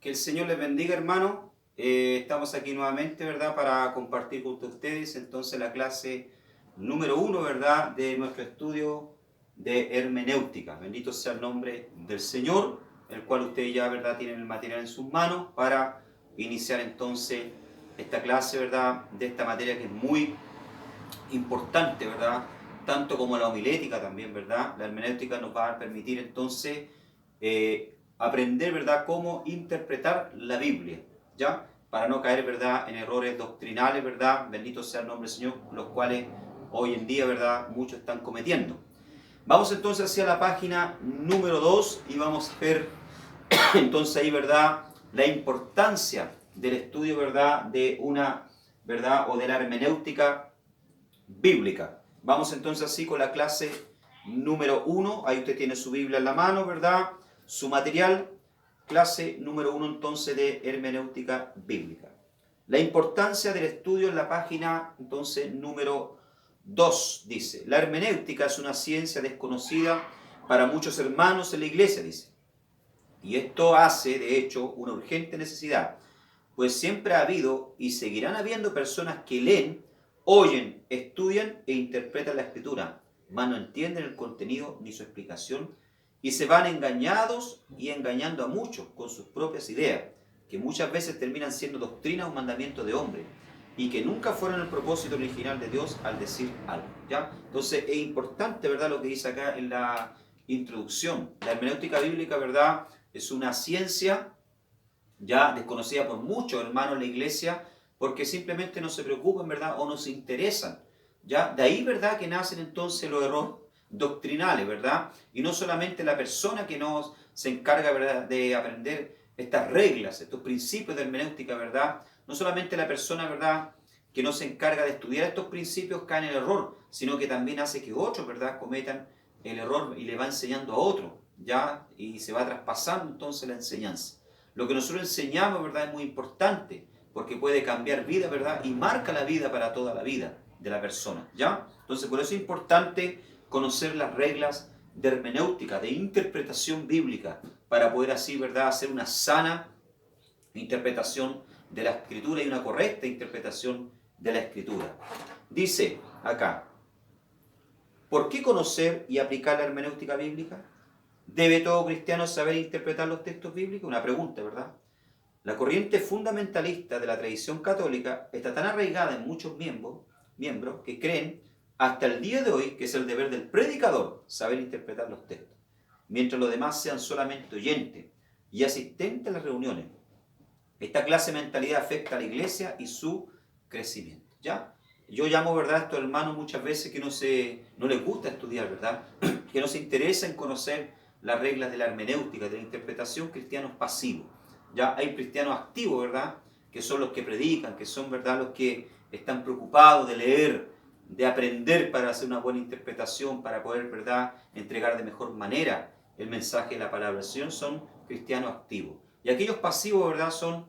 Que el Señor les bendiga, hermano. Estamos aquí nuevamente, ¿verdad? Para compartir con ustedes entonces la clase número 1, ¿verdad? De nuestro estudio de hermenéutica. Bendito sea el nombre del Señor, el cual ustedes ya, ¿verdad? Tienen el material en sus manos para iniciar entonces esta clase, ¿verdad? De esta materia que es muy importante, ¿verdad? Tanto como la homilética también, ¿verdad? La hermenéutica nos va a permitir entonces aprender, ¿verdad?, cómo interpretar la Biblia, ¿ya? Para no caer, ¿verdad?, en errores doctrinales, ¿verdad? Bendito sea el nombre del Señor, los cuales hoy en día, ¿verdad?, muchos están cometiendo. Vamos entonces hacia la página número 2 y vamos a ver entonces ahí, ¿verdad?, la importancia del estudio, ¿verdad?, de una, ¿verdad?, o de la hermenéutica bíblica. Vamos entonces así con la clase número 1. Ahí usted tiene su Biblia en la mano, ¿verdad? Su material. Clase número 1 entonces de hermenéutica bíblica. La importancia del estudio en la página entonces número 2 dice: la hermenéutica es una ciencia desconocida para muchos hermanos en la iglesia, dice. Y esto hace, de hecho, una urgente necesidad, pues siempre ha habido y seguirán habiendo personas que leen, oyen, estudian e interpretan la escritura, mas no entienden el contenido ni su explicación y se van engañados y engañando a muchos con sus propias ideas, que muchas veces terminan siendo doctrinas o mandamientos de hombre y que nunca fueron el propósito original de Dios al decir algo, ¿ya? Entonces es importante, ¿verdad?, lo que dice acá en la introducción. La hermenéutica bíblica, ¿verdad?, es una ciencia ya desconocida por muchos hermanos en la iglesia, porque simplemente no se preocupan, ¿verdad?, o no se interesan, ¿ya? De ahí, ¿verdad?, que nacen entonces los errores doctrinales, ¿verdad? Y no solamente la persona que no se encarga, ¿verdad?, de aprender estas reglas, estos principios de hermenéutica, ¿verdad? No solamente la persona, ¿verdad?, que no se encarga de estudiar estos principios cae en el error, sino que también hace que otros, ¿verdad?, cometan el error y le va enseñando a otros, ¿ya? Y se va traspasando entonces la enseñanza. Lo que nosotros enseñamos, ¿verdad?, es muy importante, porque puede cambiar vida, ¿verdad?, y marca la vida para toda la vida de la persona, ¿ya? Entonces, por eso es importante conocer las reglas de hermenéutica, de interpretación bíblica, para poder así, ¿verdad?, hacer una sana interpretación de la Escritura y una correcta interpretación de la Escritura. Dice acá: ¿por qué conocer y aplicar la hermenéutica bíblica? ¿Debe todo cristiano saber interpretar los textos bíblicos? Una pregunta, ¿verdad? La corriente fundamentalista de la tradición católica está tan arraigada en muchos miembros que creen hasta el día de hoy que es el deber del predicador saber interpretar los textos, mientras los demás sean solamente oyentes y asistentes a las reuniones. Esta clase de mentalidad afecta a la iglesia y su crecimiento, ¿ya? Yo llamo, ¿verdad?, a estos hermanos muchas veces que no les gusta estudiar, ¿verdad?, que no se interesa en conocer las reglas de la hermenéutica, de la interpretación, cristianos pasivos. Ya hay cristianos activos, ¿verdad?, que son los que predican, que son, ¿verdad?, los que están preocupados de leer, de aprender para hacer una buena interpretación, para poder, ¿verdad?, entregar de mejor manera el mensaje de la palabra. Son cristianos activos. Y aquellos pasivos, ¿verdad?, son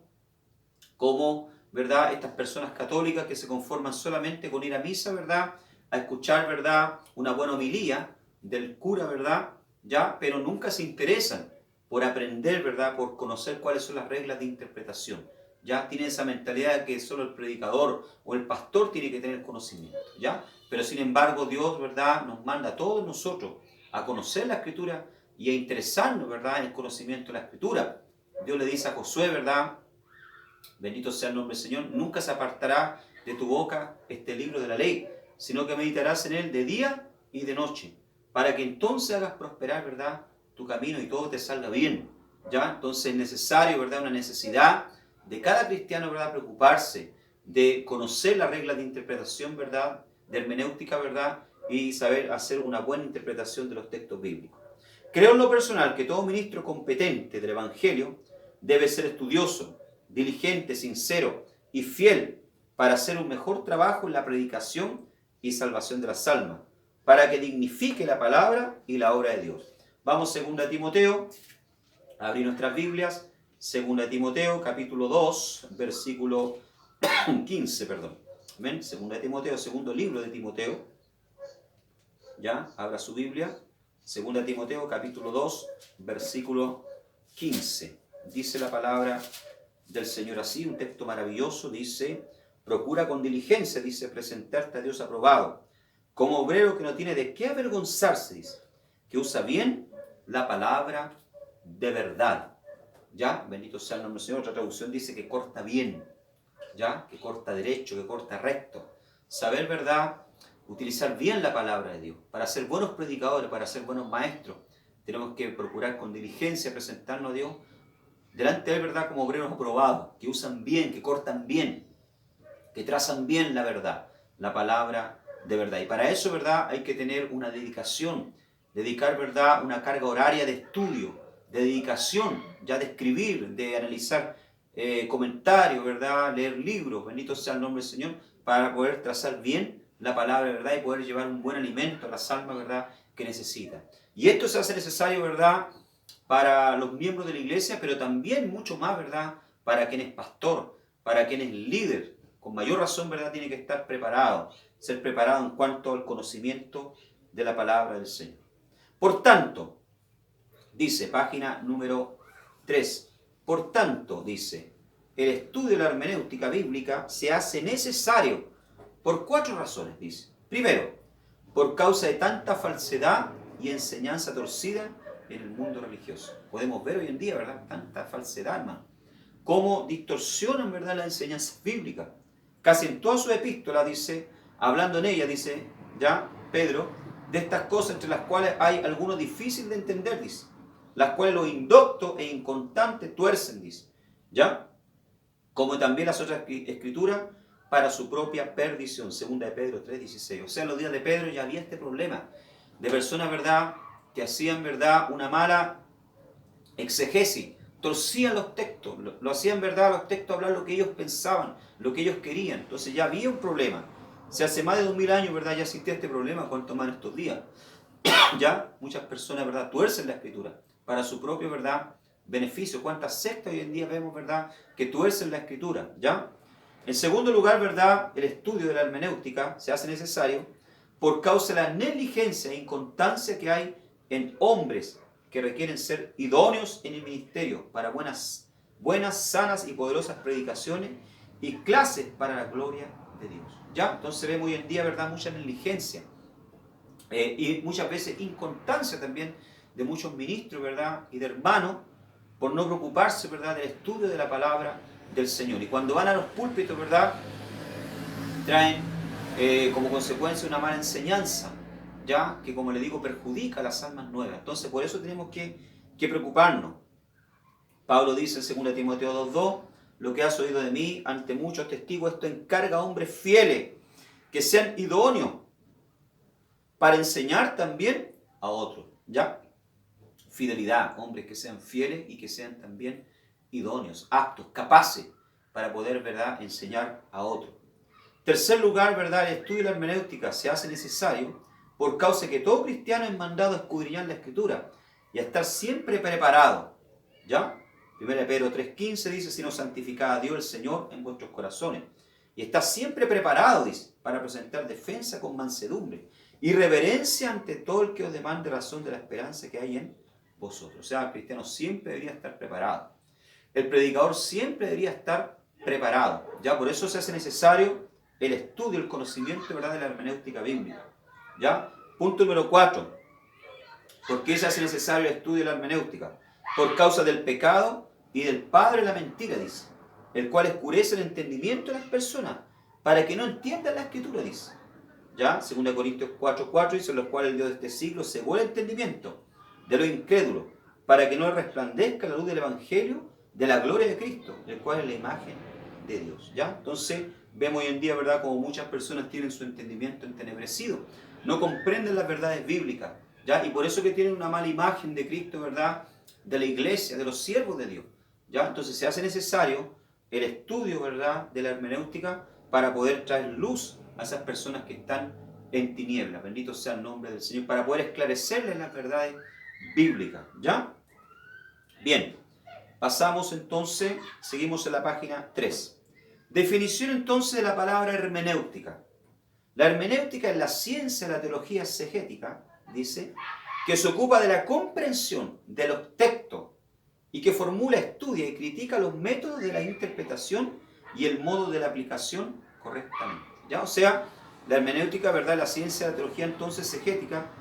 como, ¿verdad?, estas personas católicas que se conforman solamente con ir a misa, ¿verdad?, a escuchar, ¿verdad?, una buena homilía del cura, ¿verdad?, ya, pero nunca se interesan por aprender, ¿verdad?, por conocer cuáles son las reglas de interpretación. Ya tienen esa mentalidad de que solo el predicador o el pastor tiene que tener conocimiento, ¿ya? Pero sin embargo Dios, ¿verdad?, nos manda a todos nosotros a conocer la Escritura y a interesarnos, ¿verdad?, en el conocimiento de la Escritura. Dios le dice a Josué, ¿verdad?, bendito sea el nombre del Señor, nunca se apartará de tu boca este libro de la ley, sino que meditarás en él de día y de noche, para que entonces hagas prosperar, ¿verdad?, tu camino y todo te salga bien, ¿ya? Entonces es necesario, ¿verdad?, una necesidad de cada cristiano, ¿verdad?, preocuparse de conocer las reglas de interpretación, ¿verdad?, de hermenéutica, ¿verdad?, y saber hacer una buena interpretación de los textos bíblicos. Creo en lo personal que todo ministro competente del Evangelio debe ser estudioso, diligente, sincero y fiel para hacer un mejor trabajo en la predicación y salvación de las almas, para que dignifique la palabra y la obra de Dios. Vamos 2 Timoteo, abrir nuestras Biblias, 2 Timoteo, capítulo 2, versículo 15, perdón. ¿Ven? 2 Timoteo, segundo libro de Timoteo. Ya, abra su Biblia. 2 Timoteo, capítulo 2, versículo 15. dice la palabra del Señor así, un texto maravilloso, dice, procura con diligencia, dice, presentarte a Dios aprobado, como obrero que no tiene de qué avergonzarse, dice, que usa bien la palabra de verdad. ¿Ya? Bendito sea el nombre del Señor. Otra traducción dice que corta bien, ¿ya? Que corta derecho, que corta recto. Saber, ¿verdad? Utilizar bien la palabra de Dios. Para ser buenos predicadores, para ser buenos maestros, tenemos que procurar con diligencia presentarnos a Dios delante de Él, ¿verdad? Como obreros aprobados, que usan bien, que cortan bien, que trazan bien la verdad, la palabra de verdad. Y para eso, ¿verdad? Hay que tener una dedicación, dedicar, ¿verdad? Una carga horaria de estudio, de dedicación, ya de escribir, de analizar comentarios, ¿verdad? Leer libros, bendito sea el nombre del Señor, para poder trazar bien la palabra de verdad y poder llevar un buen alimento a las almas, ¿verdad? Que necesitan. Y esto se hace necesario, ¿verdad? Para los miembros de la iglesia, pero también mucho más, ¿verdad? Para quien es pastor, para quien es líder. Con mayor razón, ¿verdad? Tiene que estar preparado, ser preparado en cuanto al conocimiento de la palabra del Señor. Por tanto, dice, página número 3, por tanto, dice, el estudio de la hermenéutica bíblica se hace necesario por 4 razones, dice. Primero, por causa de tanta falsedad y enseñanza torcida en el mundo religioso. Podemos ver hoy en día, ¿verdad? Tanta falsedad, hermano. Cómo distorsionan, ¿verdad?, la enseñanza bíblica. Casi en todas sus epístolas dice, hablando en ella, dice, ya, Pedro, de estas cosas entre las cuales hay algunos difíciles de entender, dice, las cuales los indoctos e inconstantes tuercen, dice, ya, como también las otras escrituras para su propia perdición, segunda de Pedro 3:16. O sea, en los días de Pedro ya había este problema de personas, ¿verdad?, que hacían, ¿verdad?, una mala exegesis, torcían los textos, lo hacían, ¿verdad?, los textos hablar lo que ellos pensaban, lo que ellos querían. Entonces ya había un problema. Si hace más de 2000 años, ¿verdad?, ya existía este problema, cuanto más en estos días. Ya muchas personas, ¿verdad?, tuercen la escritura para su propio, ¿verdad?, beneficio. ¿Cuántas sectas hoy en día vemos, ¿verdad?, que tuercen la escritura? ¿Ya? En segundo lugar, ¿verdad?, el estudio de la hermenéutica se hace necesario por causa de la negligencia e inconstancia que hay en hombres que requieren ser idóneos en el ministerio para buenas, sanas y poderosas predicaciones y clases para la gloria de Dios. ¿Ya? Entonces vemos hoy en día, ¿verdad?, mucha negligencia y muchas veces inconstancia también de muchos ministros, ¿verdad?, y de hermanos por no preocuparse, ¿verdad?, del estudio de la palabra del Señor. Y cuando van a los púlpitos, ¿verdad?, traen como consecuencia una mala enseñanza, ya que, como le digo, perjudica a las almas nuevas. Entonces por eso tenemos que preocuparnos. Pablo dice en 2 Timoteo 2:2, lo que has oído de mí ante muchos testigos, esto encarga a hombres fieles que sean idóneos para enseñar también a otros. ¿Ya? Fidelidad, hombres que sean fieles y que sean también idóneos, aptos, capaces para poder, ¿verdad?, enseñar a otros. Tercer lugar, ¿verdad?, el estudio de la hermenéutica se hace necesario por causa de que todo cristiano es mandado a escudriñar la Escritura y a estar siempre preparado. ¿Ya? 1 Pedro 3:15 dice, sino santificad a Dios el Señor en vuestros corazones. Y está siempre preparado, dice, para presentar defensa con mansedumbre y reverencia ante todo el que os demande razón de la esperanza que hay en vosotros. O sea, el cristiano siempre debería estar preparado. El predicador siempre debería estar preparado. ¿Ya? Por eso se hace necesario el estudio, el conocimiento, ¿verdad?, de la hermenéutica bíblica. ¿Ya? Punto número 4. ¿Por qué se hace necesario el estudio de la hermenéutica? Por causa del pecado y del padre de la mentira, dice, el cual oscurece el entendimiento de las personas para que no entiendan la escritura, dice. ¿Ya? 2 Corintios 4:4 dice, los cuales el Dios de este siglo cegó el entendimiento de los incrédulos para que no resplandezca la luz del evangelio de la gloria de Cristo, el cual es la imagen de Dios. ¿Ya? Entonces vemos hoy en día, ¿verdad?, como muchas personas tienen su entendimiento entenebrecido, no comprenden las verdades bíblicas, ¿ya? Y por eso que tienen una mala imagen de Cristo, ¿verdad?, de la iglesia, de los siervos de Dios. ¿Ya? Entonces se hace necesario el estudio, ¿verdad?, de la hermenéutica para poder traer luz a esas personas que están en tinieblas. Bendito sea el nombre del Señor, para poder esclarecerles las verdades bíblicas. ¿Ya? Bien, pasamos entonces, seguimos en la página 3. Definición entonces de la palabra hermenéutica. La hermenéutica es la ciencia de la teología exegética, dice, que se ocupa de la comprensión de los textos y que formula, estudia y critica los métodos de la interpretación y el modo de la aplicación correctamente. ¿Ya? O sea, la hermenéutica, ¿verdad? La ciencia de la teología entonces exegética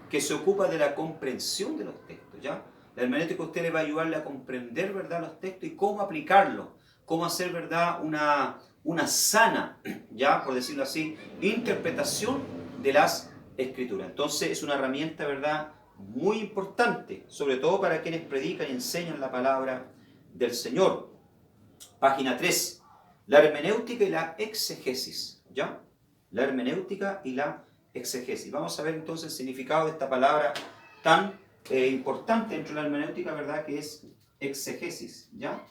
que se ocupa de la comprensión de los textos. ¿Ya? La hermenéutica a usted le va a ayudarle a comprender, ¿verdad?, los textos y cómo aplicarlos, cómo hacer, ¿verdad?, una sana, ya por decirlo así, interpretación de las escrituras. Entonces es una herramienta, ¿verdad?, muy importante, sobre todo para quienes predican y enseñan la palabra del Señor. Página 3. La hermenéutica y la exegesis. ¿Ya? La hermenéutica y la exegesis. Vamos a ver entonces el significado de esta palabra tan importante dentro de la hermenéutica, ¿verdad?, que es exegesis. ¿Ya?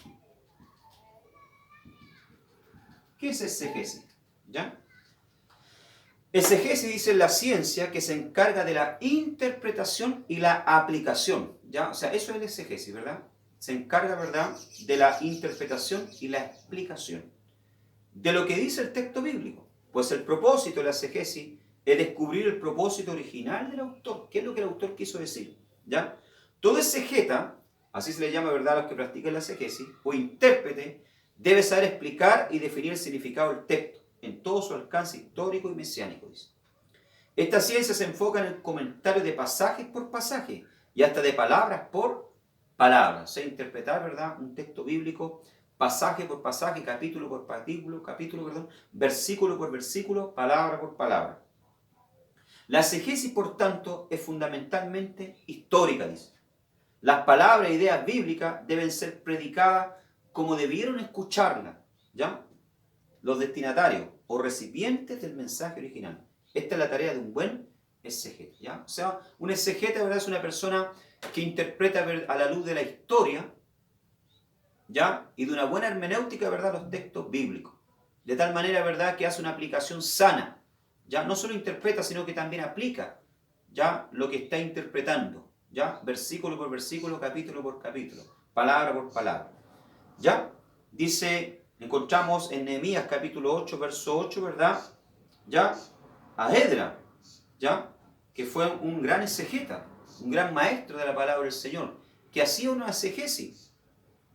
¿Qué es exegesis? ¿Ya? Exegesis dice la ciencia que se encarga de la interpretación y la aplicación. ¿Ya? O sea, eso es el exegesis, ¿verdad? Se encarga, ¿verdad?, de la interpretación y la explicación de lo que dice el texto bíblico. Pues el propósito de la exegesis es descubrir el propósito original del autor. ¿Qué es lo que el autor quiso decir? ¿Ya? Todo exegeta, así se le llama, ¿verdad?, a los que practican la exegesis, o intérprete, debe saber explicar y definir el significado del texto en todo su alcance histórico y mesiánico, dice. Esta ciencia se enfoca en el comentario de pasajes por pasaje y hasta de palabras por palabras. O sea, interpretar, ¿verdad?, un texto bíblico pasaje por pasaje, capítulo por capítulo, versículo por versículo, palabra por palabra. La exegesis, por tanto, es fundamentalmente histórica, dice. Las palabras e ideas bíblicas deben ser predicadas como debieron escucharlas, ¿ya?, los destinatarios o recipientes del mensaje original. Esta es la tarea de un buen exegeta, ¿ya? O sea, un exegeta, ¿verdad?, es una persona que interpreta a la luz de la historia, ¿ya?, y de una buena hermenéutica, ¿verdad?, los textos bíblicos. De tal manera, ¿verdad?, que hace una aplicación sana. ¿Ya? No solo interpreta, sino que también aplica, ¿ya?, lo que está interpretando, ¿ya?, versículo por versículo, capítulo por capítulo, palabra por palabra. ¿Ya? Dice, encontramos en Nehemías capítulo 8, verso 8, ¿verdad?, ¿ya?, a Edra, ¿ya?, que fue un gran exegeta, un gran maestro de la palabra del Señor, que hacía una exegesis.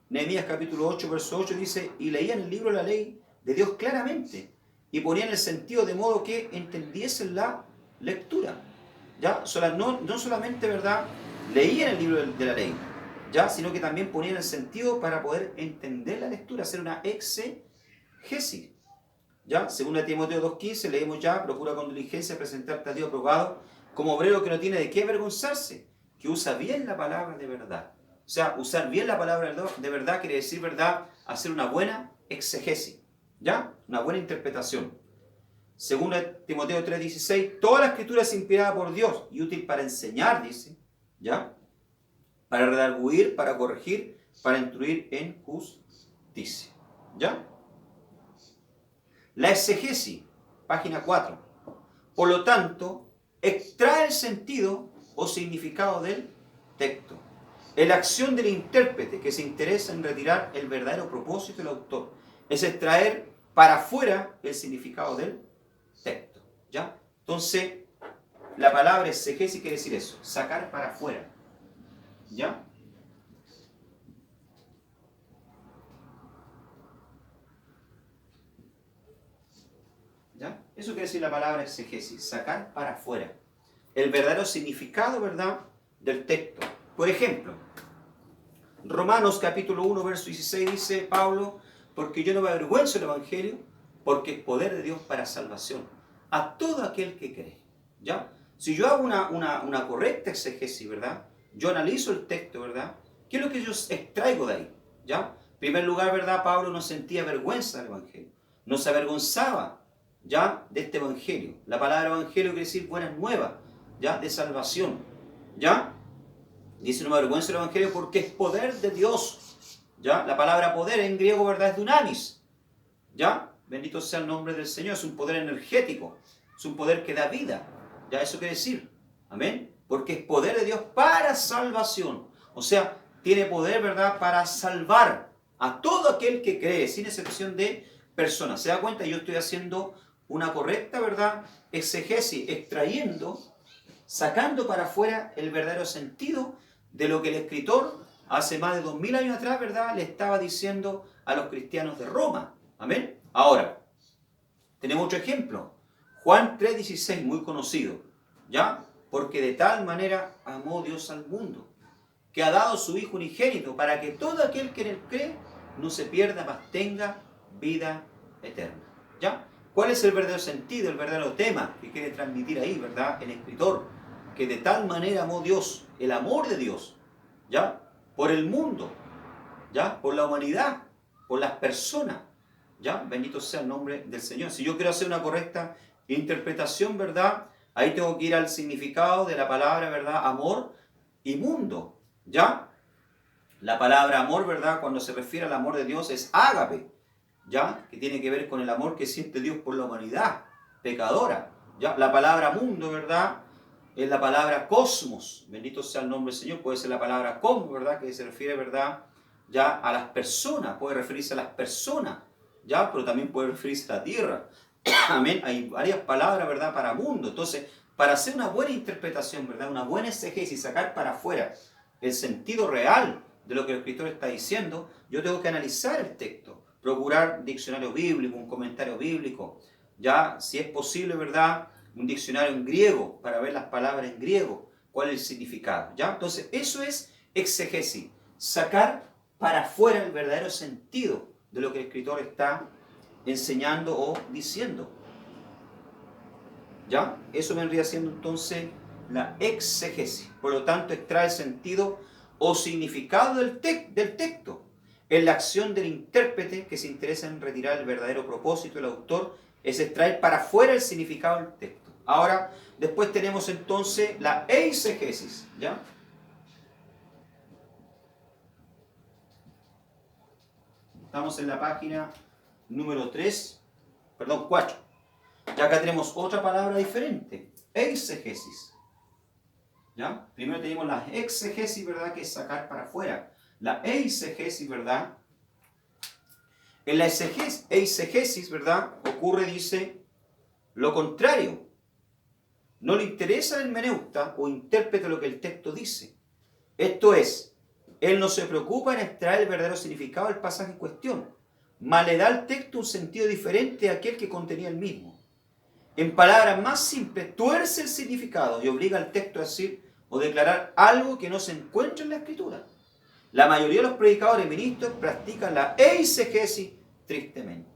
Nehemías capítulo 8, verso 8 dice, y leían el libro de la ley de Dios claramente, y ponían el sentido de modo que entendiesen la lectura. ¿Ya? No solamente, ¿verdad?, leían el libro de la ley, ¿ya?, sino que también ponían el sentido para poder entender la lectura, hacer una exegesis. ¿Ya? Según Timoteo 2:15 leemos ya, procura con diligencia presentarte a Dios aprobado como obrero que no tiene de qué avergonzarse, que usa bien la palabra de verdad. O sea, usar bien la palabra de verdad quiere decir, ¿verdad?, hacer una buena exegesis, ¿ya?, una buena interpretación. Según Timoteo 3:16, toda la escritura es inspirada por Dios y útil para enseñar, dice, ¿ya?, para redarguir, para corregir, para instruir en justicia. ¿Ya? La exegesis, página 4. Por lo tanto, extrae el sentido o significado del texto. Es la acción del intérprete que se interesa en retirar el verdadero propósito del autor. Es extraer para afuera el significado del texto. ¿Ya? Entonces, la palabra exegesis quiere decir eso, sacar para afuera. ¿Ya? ¿Ya? Eso quiere decir la palabra exegesis, sacar para afuera el verdadero significado, ¿verdad?, del texto. Por ejemplo, Romanos capítulo 1, verso 16 dice Pablo, porque yo no me avergüenzo del Evangelio, porque es poder de Dios para salvación a todo aquel que cree. ¿Ya? Si yo hago una correcta exegesis, ¿verdad?, yo analizo el texto, ¿verdad?, ¿qué es lo que yo extraigo de ahí? ¿Ya? En primer lugar, ¿verdad?, Pablo no sentía vergüenza del Evangelio, no se avergonzaba, ¿ya?, de este Evangelio. La palabra Evangelio quiere decir buenas nuevas, ¿ya?, de salvación. ¿Ya? Dice, no me avergüenzo del Evangelio porque es poder de Dios. ¿Ya? La palabra poder en griego, ¿verdad?, es dunamis. ¿Ya? Bendito sea el nombre del Señor. Es un poder energético. Es un poder que da vida. ¿Ya? Eso quiere decir. Amén. Porque es poder de Dios para salvación. O sea, tiene poder, ¿verdad?, para salvar a todo aquel que cree, sin excepción de personas. ¿Se da cuenta? Yo estoy haciendo una correcta, ¿verdad?, exegesis, extrayendo, sacando para afuera el verdadero sentido de lo que el escritor hace más de 2000 años atrás, ¿verdad?, le estaba diciendo a los cristianos de Roma. Amén. Ahora, tenemos otro ejemplo. Juan 3:16, muy conocido. ¿Ya? Porque de tal manera amó Dios al mundo, que ha dado su Hijo unigénito, para que todo aquel que en él cree no se pierda, mas tenga vida eterna. ¿Ya? ¿Cuál es el verdadero sentido, el verdadero tema que quiere transmitir ahí, ¿verdad?, el escritor? Que de tal manera amó Dios, el amor de Dios, ¿ya?, por el mundo, ¿ya?, por la humanidad, por las personas, ¿ya? Bendito sea el nombre del Señor. Si yo quiero hacer una correcta interpretación, ¿verdad?, ahí tengo que ir al significado de la palabra, ¿verdad?, amor y mundo, ¿ya? La palabra amor, ¿verdad?, cuando se refiere al amor de Dios es ágape, ¿ya?, que tiene que ver con el amor que siente Dios por la humanidad pecadora, ¿ya? La palabra mundo, ¿verdad?, es la palabra cosmos, bendito sea el nombre del Señor. Puede ser la palabra cosmos, ¿verdad?, que se refiere, ¿verdad?, ya a las personas, puede referirse a las personas, ¿ya?, pero también puede referirse a la tierra. Amén. Hay varias palabras, ¿verdad?, para mundo. Entonces, para hacer una buena interpretación, ¿verdad?, una buena exégesis, sacar para afuera el sentido real de lo que el escritor está diciendo, yo tengo que analizar el texto, procurar diccionario bíblico, un comentario bíblico, ya, si es posible, ¿verdad?, un diccionario en griego, para ver las palabras en griego, cuál es el significado, ¿ya? Entonces, eso es exegesis, sacar para afuera el verdadero sentido de lo que el escritor está enseñando o diciendo, ¿ya? Eso vendría siendo entonces la exegesis. Por lo tanto, extrae el sentido o significado del texto. Es la acción del intérprete que se interesa en retirar el verdadero propósito del autor, es extraer para afuera el significado del texto. Ahora, después tenemos entonces la eisegesis, ¿ya? Estamos en la página número 4. Y acá tenemos otra palabra diferente, eisegesis. ¿Ya? Primero tenemos la exegesis, ¿verdad?, que es sacar para afuera. La eisegesis, ¿verdad? En la eisegesis, ¿verdad?, ocurre, dice, lo contrario. No le interesa al hermeneuta o intérprete lo que el texto dice. Esto es, él no se preocupa en extraer el verdadero significado del pasaje en cuestión, mas le da al texto un sentido diferente a aquel que contenía el mismo. En palabras más simples, tuerce el significado y obliga al texto a decir o declarar algo que no se encuentra en la Escritura. La mayoría de los predicadores y ministros practican la eisegesis tristemente.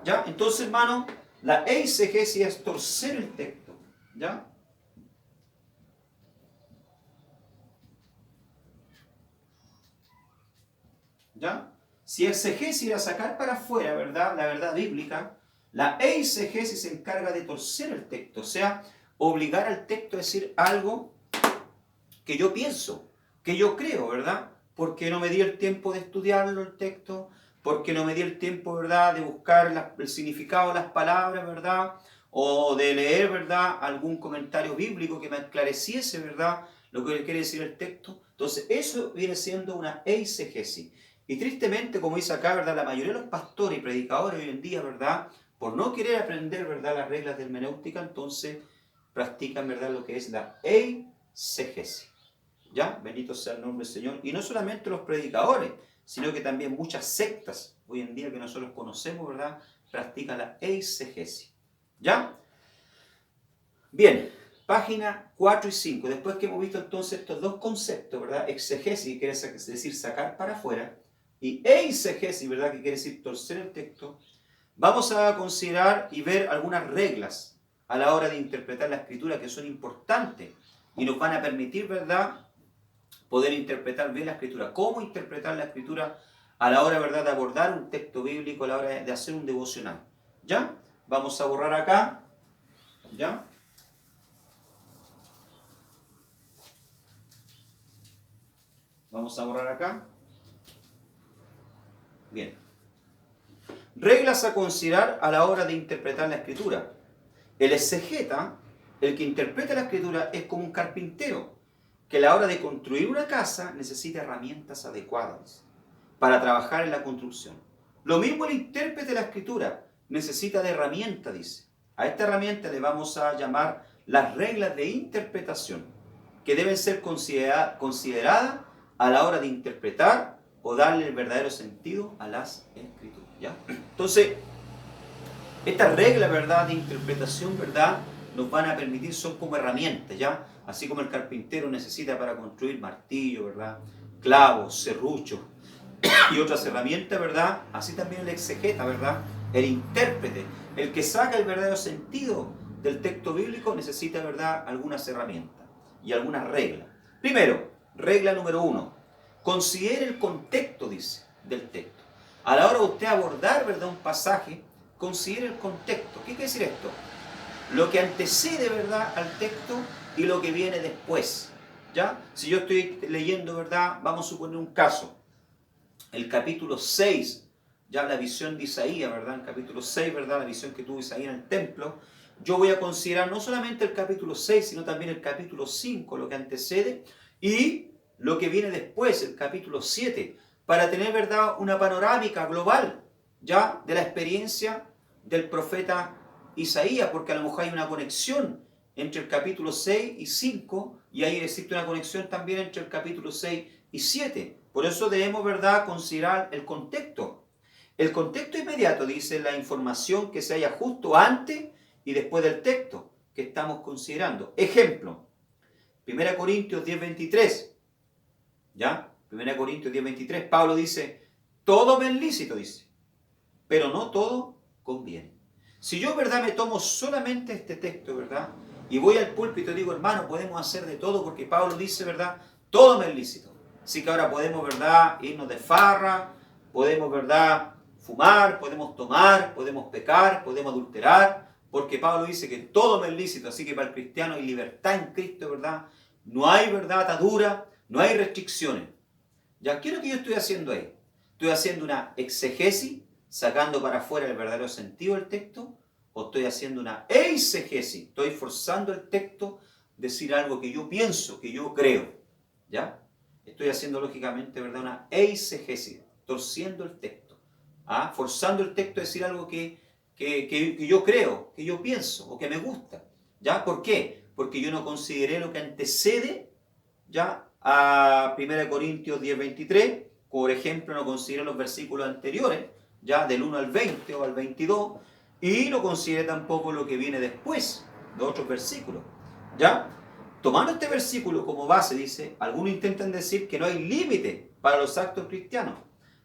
¿Ya? Entonces, hermano, la eisegesis es torcer el texto. ¿Ya? ¿Ya? Si exegesis era sacar para afuera, ¿verdad?, la verdad bíblica, la eisegesis se encarga de torcer el texto, o sea, obligar al texto a decir algo que yo pienso, que yo creo, ¿verdad? Porque no me di el tiempo de estudiarlo el texto, porque no me di el tiempo, ¿verdad?, de buscar el significado de las palabras, ¿verdad?, o de leer, ¿verdad?, algún comentario bíblico que me esclareciese, ¿verdad?, lo que quiere decir el texto. Entonces, eso viene siendo una eisegesis. Y tristemente, como dice acá, ¿verdad?, la mayoría de los pastores y predicadores hoy en día, ¿verdad?, por no querer aprender, ¿verdad?, las reglas de hermenéutica, entonces practican, ¿verdad?, lo que es la eisegesis. ¿Ya? Bendito sea el nombre del Señor. Y no solamente los predicadores, sino que también muchas sectas hoy en día que nosotros conocemos, ¿verdad?, practican la eisegesis. ¿Ya? Bien, página 4 y 5. Después que hemos visto entonces estos dos conceptos, ¿verdad? Exegesis, que quiere decir sacar para afuera, y eisegesis, ¿verdad?, que quiere decir torcer el texto, vamos a considerar y ver algunas reglas a la hora de interpretar la Escritura que son importantes y nos van a permitir, ¿verdad?, poder interpretar bien la Escritura. ¿Cómo interpretar la Escritura a la hora, ¿verdad?, de abordar un texto bíblico, a la hora de hacer un devocional? ¿Ya? Vamos a borrar acá. ¿Ya? Vamos a borrar acá. Bien. Reglas a considerar a la hora de interpretar la Escritura. El exegeta, el que interpreta la Escritura, es como un carpintero que a la hora de construir una casa necesita herramientas adecuadas para trabajar en la construcción. Lo mismo el intérprete de la Escritura necesita de herramientas, dice. A esta herramienta le vamos a llamar las reglas de interpretación, que deben ser consideradas a la hora de interpretar o darle el verdadero sentido a las Escrituras, ¿ya? Entonces, estas reglas, ¿verdad?, de interpretación, ¿verdad?, nos van a permitir, son como herramientas, ¿ya? Así como el carpintero necesita para construir martillo, ¿verdad?, clavos, serruchos y otras herramientas, ¿verdad?, así también el exegeta, ¿verdad?, el intérprete, el que saca el verdadero sentido del texto bíblico necesita, ¿verdad?, algunas herramientas y algunas reglas. Primero, regla número 1, considere el contexto, dice, del texto. A la hora de usted abordar, ¿verdad?, un pasaje, considere el contexto. ¿Qué quiere decir esto? Lo que antecede, ¿verdad?, al texto y lo que viene después, ¿ya? Si yo estoy leyendo, ¿verdad?, vamos a suponer un caso, el capítulo 6, ya la visión de Isaías, ¿verdad?, el capítulo 6, ¿verdad?, la visión que tuvo Isaías en el templo, yo voy a considerar no solamente el capítulo 6, sino también el capítulo 5, lo que antecede, y lo que viene después, el capítulo 7, para tener, ¿verdad?, una panorámica global, ya, de la experiencia del profeta Isaías, porque a lo mejor hay una conexión entre el capítulo 6 y 5, y ahí existe una conexión también entre el capítulo 6 y 7. Por eso debemos, ¿verdad?, considerar el contexto. El contexto inmediato dice la información que se halla justo antes y después del texto que estamos considerando. Ejemplo, 1 Corintios 10:23, ¿ya? 1 Corintios 10:23, Pablo dice, todo me es lícito, dice, pero no todo conviene. Si yo, ¿verdad?, me tomo solamente este texto, ¿verdad?, y voy al púlpito y digo, hermano, podemos hacer de todo porque Pablo dice, ¿verdad?, todo me es lícito. Así que ahora podemos, ¿verdad?, irnos de farra, podemos, ¿verdad?, fumar, podemos tomar, podemos pecar, podemos adulterar, porque Pablo dice que todo me es lícito. Así que para el cristiano hay libertad en Cristo, ¿verdad? No hay, ¿verdad?, atadura, no hay restricciones. ¿Ya? ¿Qué es lo que yo estoy haciendo ahí? Estoy haciendo una exegesis, sacando para afuera el verdadero sentido del texto, o estoy haciendo una eisegesis, estoy forzando el texto a decir algo que yo pienso, que yo creo, ¿ya? Estoy haciendo lógicamente, ¿verdad?, una eisegesis, torciendo el texto, ¿ah?, forzando el texto a decir algo que yo creo, que yo pienso, o que me gusta, ¿ya? ¿Por qué? Porque yo no consideré lo que antecede, ¿ya?, a 1 Corintios 10:23, por ejemplo, no consideré los versículos anteriores, ya del 1 al 20 o al 22, y no consideré tampoco lo que viene después, de otros versículos, ¿ya? Tomando este versículo como base, dice, algunos intentan decir que no hay límite para los actos cristianos.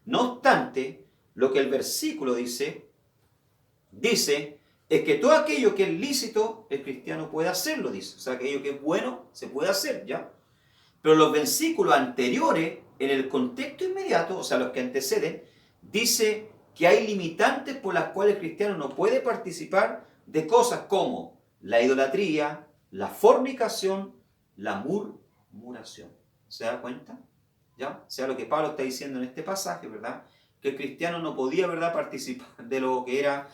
No obstante, lo que el versículo dice es que todo aquello que es lícito, el cristiano puede hacerlo, dice. O sea, aquello que es bueno, se puede hacer, ¿ya? Pero los versículos anteriores, en el contexto inmediato, o sea, los que anteceden, dice que hay limitantes por las cuales el cristiano no puede participar de cosas como la idolatría, la fornicación, la murmuración. ¿Se da cuenta? ¿Ya? O sea, lo que Pablo está diciendo en este pasaje, ¿verdad?, que el cristiano no podía, ¿verdad?, participar de lo que era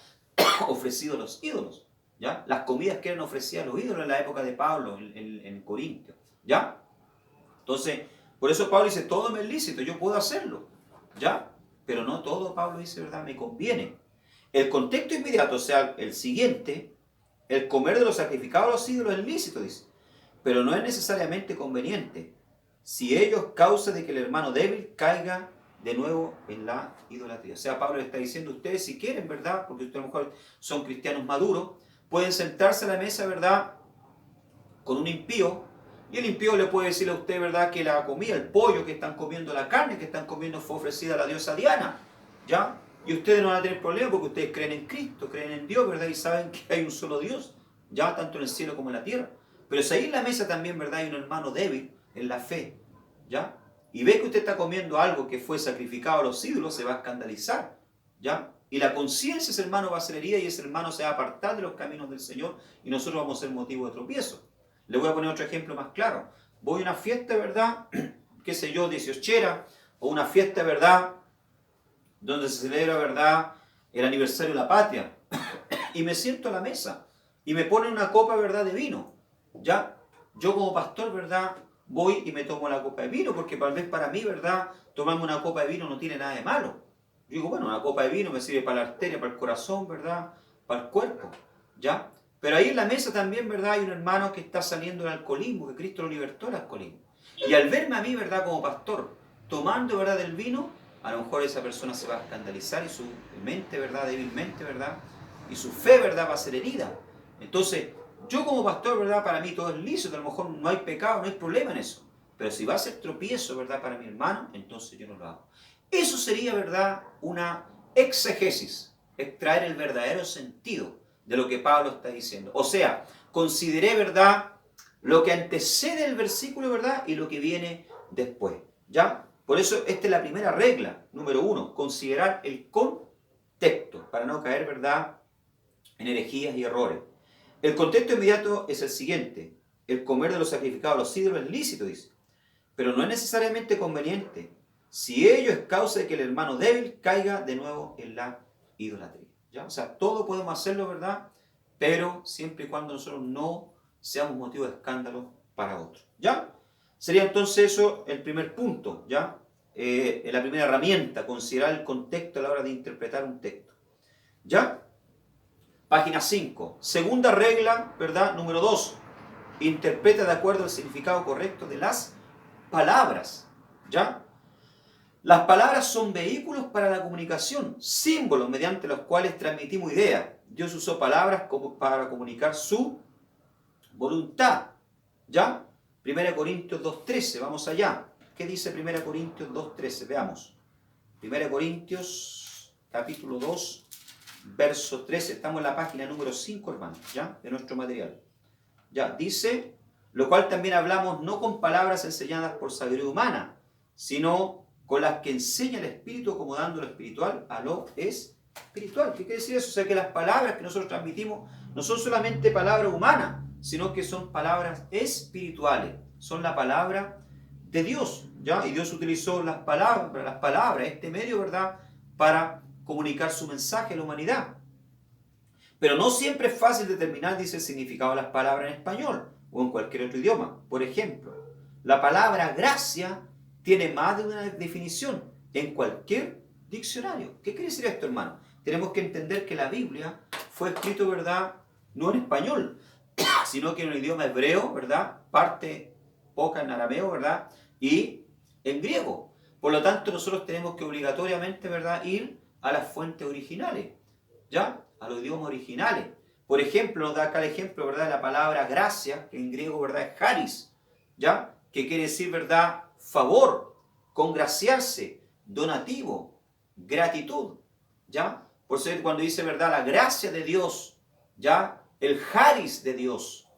ofrecido a los ídolos, ¿ya? Las comidas que eran ofrecidas a los ídolos en la época de Pablo en Corintio, ¿ya? Entonces, por eso Pablo dice, todo me es lícito, yo puedo hacerlo, ¿ya? Pero no todo, Pablo dice, ¿verdad?, me conviene. El contexto inmediato, o sea, el siguiente, el comer de los sacrificados a los ídolos es lícito, dice, pero no es necesariamente conveniente si ello causa de que el hermano débil caiga de nuevo en la idolatría. O sea, Pablo le está diciendo, ustedes si quieren, ¿verdad?, porque ustedes a lo mejor son cristianos maduros, pueden sentarse a la mesa, ¿verdad?, con un impío, y el impío le puede decir a usted, ¿verdad?, que la comida, el pollo que están comiendo, la carne que están comiendo fue ofrecida a la diosa Diana, ¿ya? Y ustedes no van a tener problema porque ustedes creen en Cristo, creen en Dios, ¿verdad?, y saben que hay un solo Dios, ya tanto en el cielo como en la tierra. Pero si ahí en la mesa también, ¿verdad?, hay un hermano débil en la fe, ¿ya?, y ve que usted está comiendo algo que fue sacrificado a los ídolos, se va a escandalizar, ¿ya? Y la conciencia de ese hermano va a ser herida y ese hermano se va a apartar de los caminos del Señor y nosotros vamos a ser motivo de tropiezo. Le voy a poner otro ejemplo más claro. Voy a una fiesta, ¿verdad?, qué sé yo, 18era, o una fiesta, ¿verdad?, donde se celebra, ¿verdad?, el aniversario de la patria, y me siento a la mesa, y me ponen una copa, ¿verdad?, de vino, ¿ya? Yo como pastor, ¿verdad?, voy y me tomo la copa de vino, porque tal vez para mí, ¿verdad?, tomarme una copa de vino no tiene nada de malo. Yo digo, bueno, una copa de vino me sirve para la arteria, para el corazón, ¿verdad?, para el cuerpo, ¿ya? Pero ahí en la mesa también, ¿verdad?, hay un hermano que está saliendo del alcoholismo, que Cristo lo libertó del alcoholismo. Y al verme a mí, ¿verdad?, como pastor, tomando, ¿verdad?, del vino, a lo mejor esa persona se va a escandalizar y su mente, ¿verdad?, débilmente, ¿verdad?, y su fe, ¿verdad?, va a ser herida. Entonces, yo como pastor, ¿verdad?, para mí todo es lícito, a lo mejor no hay pecado, no hay problema en eso. Pero si va a ser tropiezo, ¿verdad?, para mi hermano, entonces yo no lo hago. Eso sería, ¿verdad?, una exegesis, extraer el verdadero sentido de lo que Pablo está diciendo. O sea, consideré, ¿verdad?, lo que antecede el versículo, ¿verdad?, y lo que viene después. ¿Ya? Por eso esta es la primera regla, número 1, considerar el contexto, para no caer, ¿verdad?, en herejías y errores. El contexto inmediato es el siguiente: el comer de los sacrificados a los ídolos es lícito, dice, pero no es necesariamente conveniente si ello es causa de que el hermano débil caiga de nuevo en la idolatría. ¿Ya? O sea, todo podemos hacerlo, ¿verdad?, pero siempre y cuando nosotros no seamos motivo de escándalo para otros. ¿Ya? Sería entonces eso el primer punto, ¿ya? La primera herramienta, considerar el contexto a la hora de interpretar un texto. ¿Ya? Página 5. Segunda regla, ¿verdad? Número 2. Interpreta de acuerdo al significado correcto de las palabras. ¿Ya? Las palabras son vehículos para la comunicación, símbolos mediante los cuales transmitimos ideas. Dios usó palabras para comunicar su voluntad. ¿Ya? 1 Corintios 2.13, vamos allá. ¿Qué dice 1 Corintios 2.13? Veamos. 1 Corintios, capítulo 2, verso 13. Estamos en la página número 5, hermanos, ¿ya?, de nuestro material. Ya, dice, lo cual también hablamos no con palabras enseñadas por sabiduría humana, sino con las que enseña el Espíritu, acomodando lo espiritual a lo espiritual. ¿Qué quiere decir eso? O sea, que las palabras que nosotros transmitimos no son solamente palabras humanas, sino que son palabras espirituales. Son la palabra de Dios, ¿ya? Y Dios utilizó las palabras, este medio, ¿verdad?, para comunicar su mensaje a la humanidad. Pero no siempre es fácil determinar, dice, el significado de las palabras en español o en cualquier otro idioma. Por ejemplo, la palabra gracia tiene más de una definición en cualquier diccionario. ¿Qué quiere decir esto, hermano? Tenemos que entender que la Biblia fue escrito, ¿verdad?, no en español, sino que en un idioma hebreo, ¿verdad?, parte poca en arameo, ¿verdad?, y en griego. Por lo tanto, nosotros tenemos que obligatoriamente, ¿verdad?, ir a las fuentes originales, ¿ya?, a los idiomas originales. Por ejemplo, nos da acá el ejemplo, ¿verdad?, de la palabra gracia, que en griego, ¿verdad?, es charis, ¿ya?, que quiere decir, ¿verdad?, favor, congraciarse, donativo, gratitud, ¿ya? Por eso cuando dice, ¿verdad?, la gracia de Dios, ¿ya?, el charis de Dios,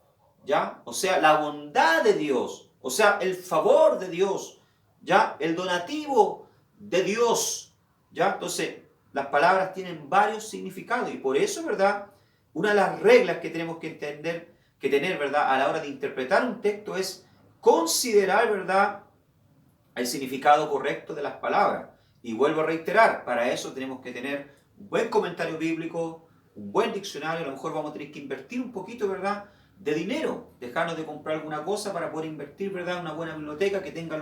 ¿ya?, o sea, la bondad de Dios, o sea, el favor de Dios, ¿ya?, el donativo de Dios, ¿ya? Entonces, las palabras tienen varios significados y por eso, ¿verdad?, una de las reglas que tenemos que tener, ¿verdad?, a la hora de interpretar un texto es considerar, ¿verdad?, el significado correcto de las palabras. Y vuelvo a reiterar, para eso tenemos que tener un buen comentario bíblico, un buen diccionario. A lo mejor vamos a tener que invertir un poquito, ¿verdad?, de dinero, dejarnos de comprar alguna cosa para poder invertir, ¿verdad?, una buena biblioteca que tenga,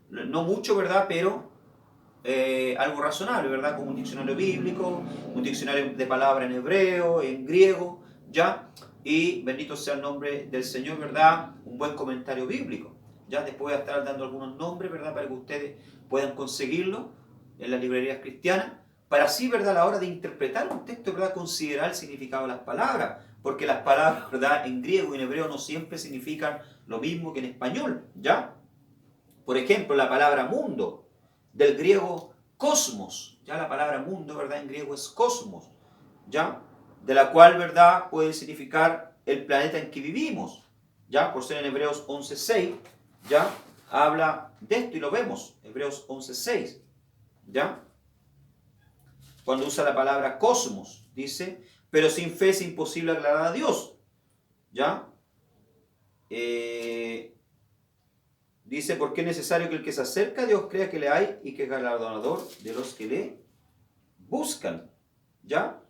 no mucho, ¿verdad?, pero algo razonable, ¿verdad?, como un diccionario bíblico, un diccionario de palabras en hebreo, en griego, ¿ya? Y bendito sea el nombre del Señor, ¿verdad?, un buen comentario bíblico. Ya después voy a estar dando algunos nombres, ¿verdad?, para que ustedes puedan conseguirlo en las librerías cristianas, para así, ¿verdad?, a la hora de interpretar un texto, ¿verdad?, considerar el significado de las palabras, porque las palabras, ¿verdad?, en griego y en hebreo no siempre significan lo mismo que en español, ¿ya? Por ejemplo, la palabra mundo, del griego cosmos, ya la palabra mundo, ¿verdad?, en griego es cosmos, ¿ya?, de la cual, ¿verdad?, puede significar el planeta en que vivimos, ¿ya?, por ser en Hebreos 11.6, ¿ya?, habla de esto y lo vemos, Hebreos 11.6, ¿ya? Cuando usa la palabra cosmos, dice, pero sin fe es imposible agradar a Dios, ¿ya? Dice, porque es necesario que el que se acerca a Dios crea que le hay y que es galardonador de los que le buscan, ¿ya?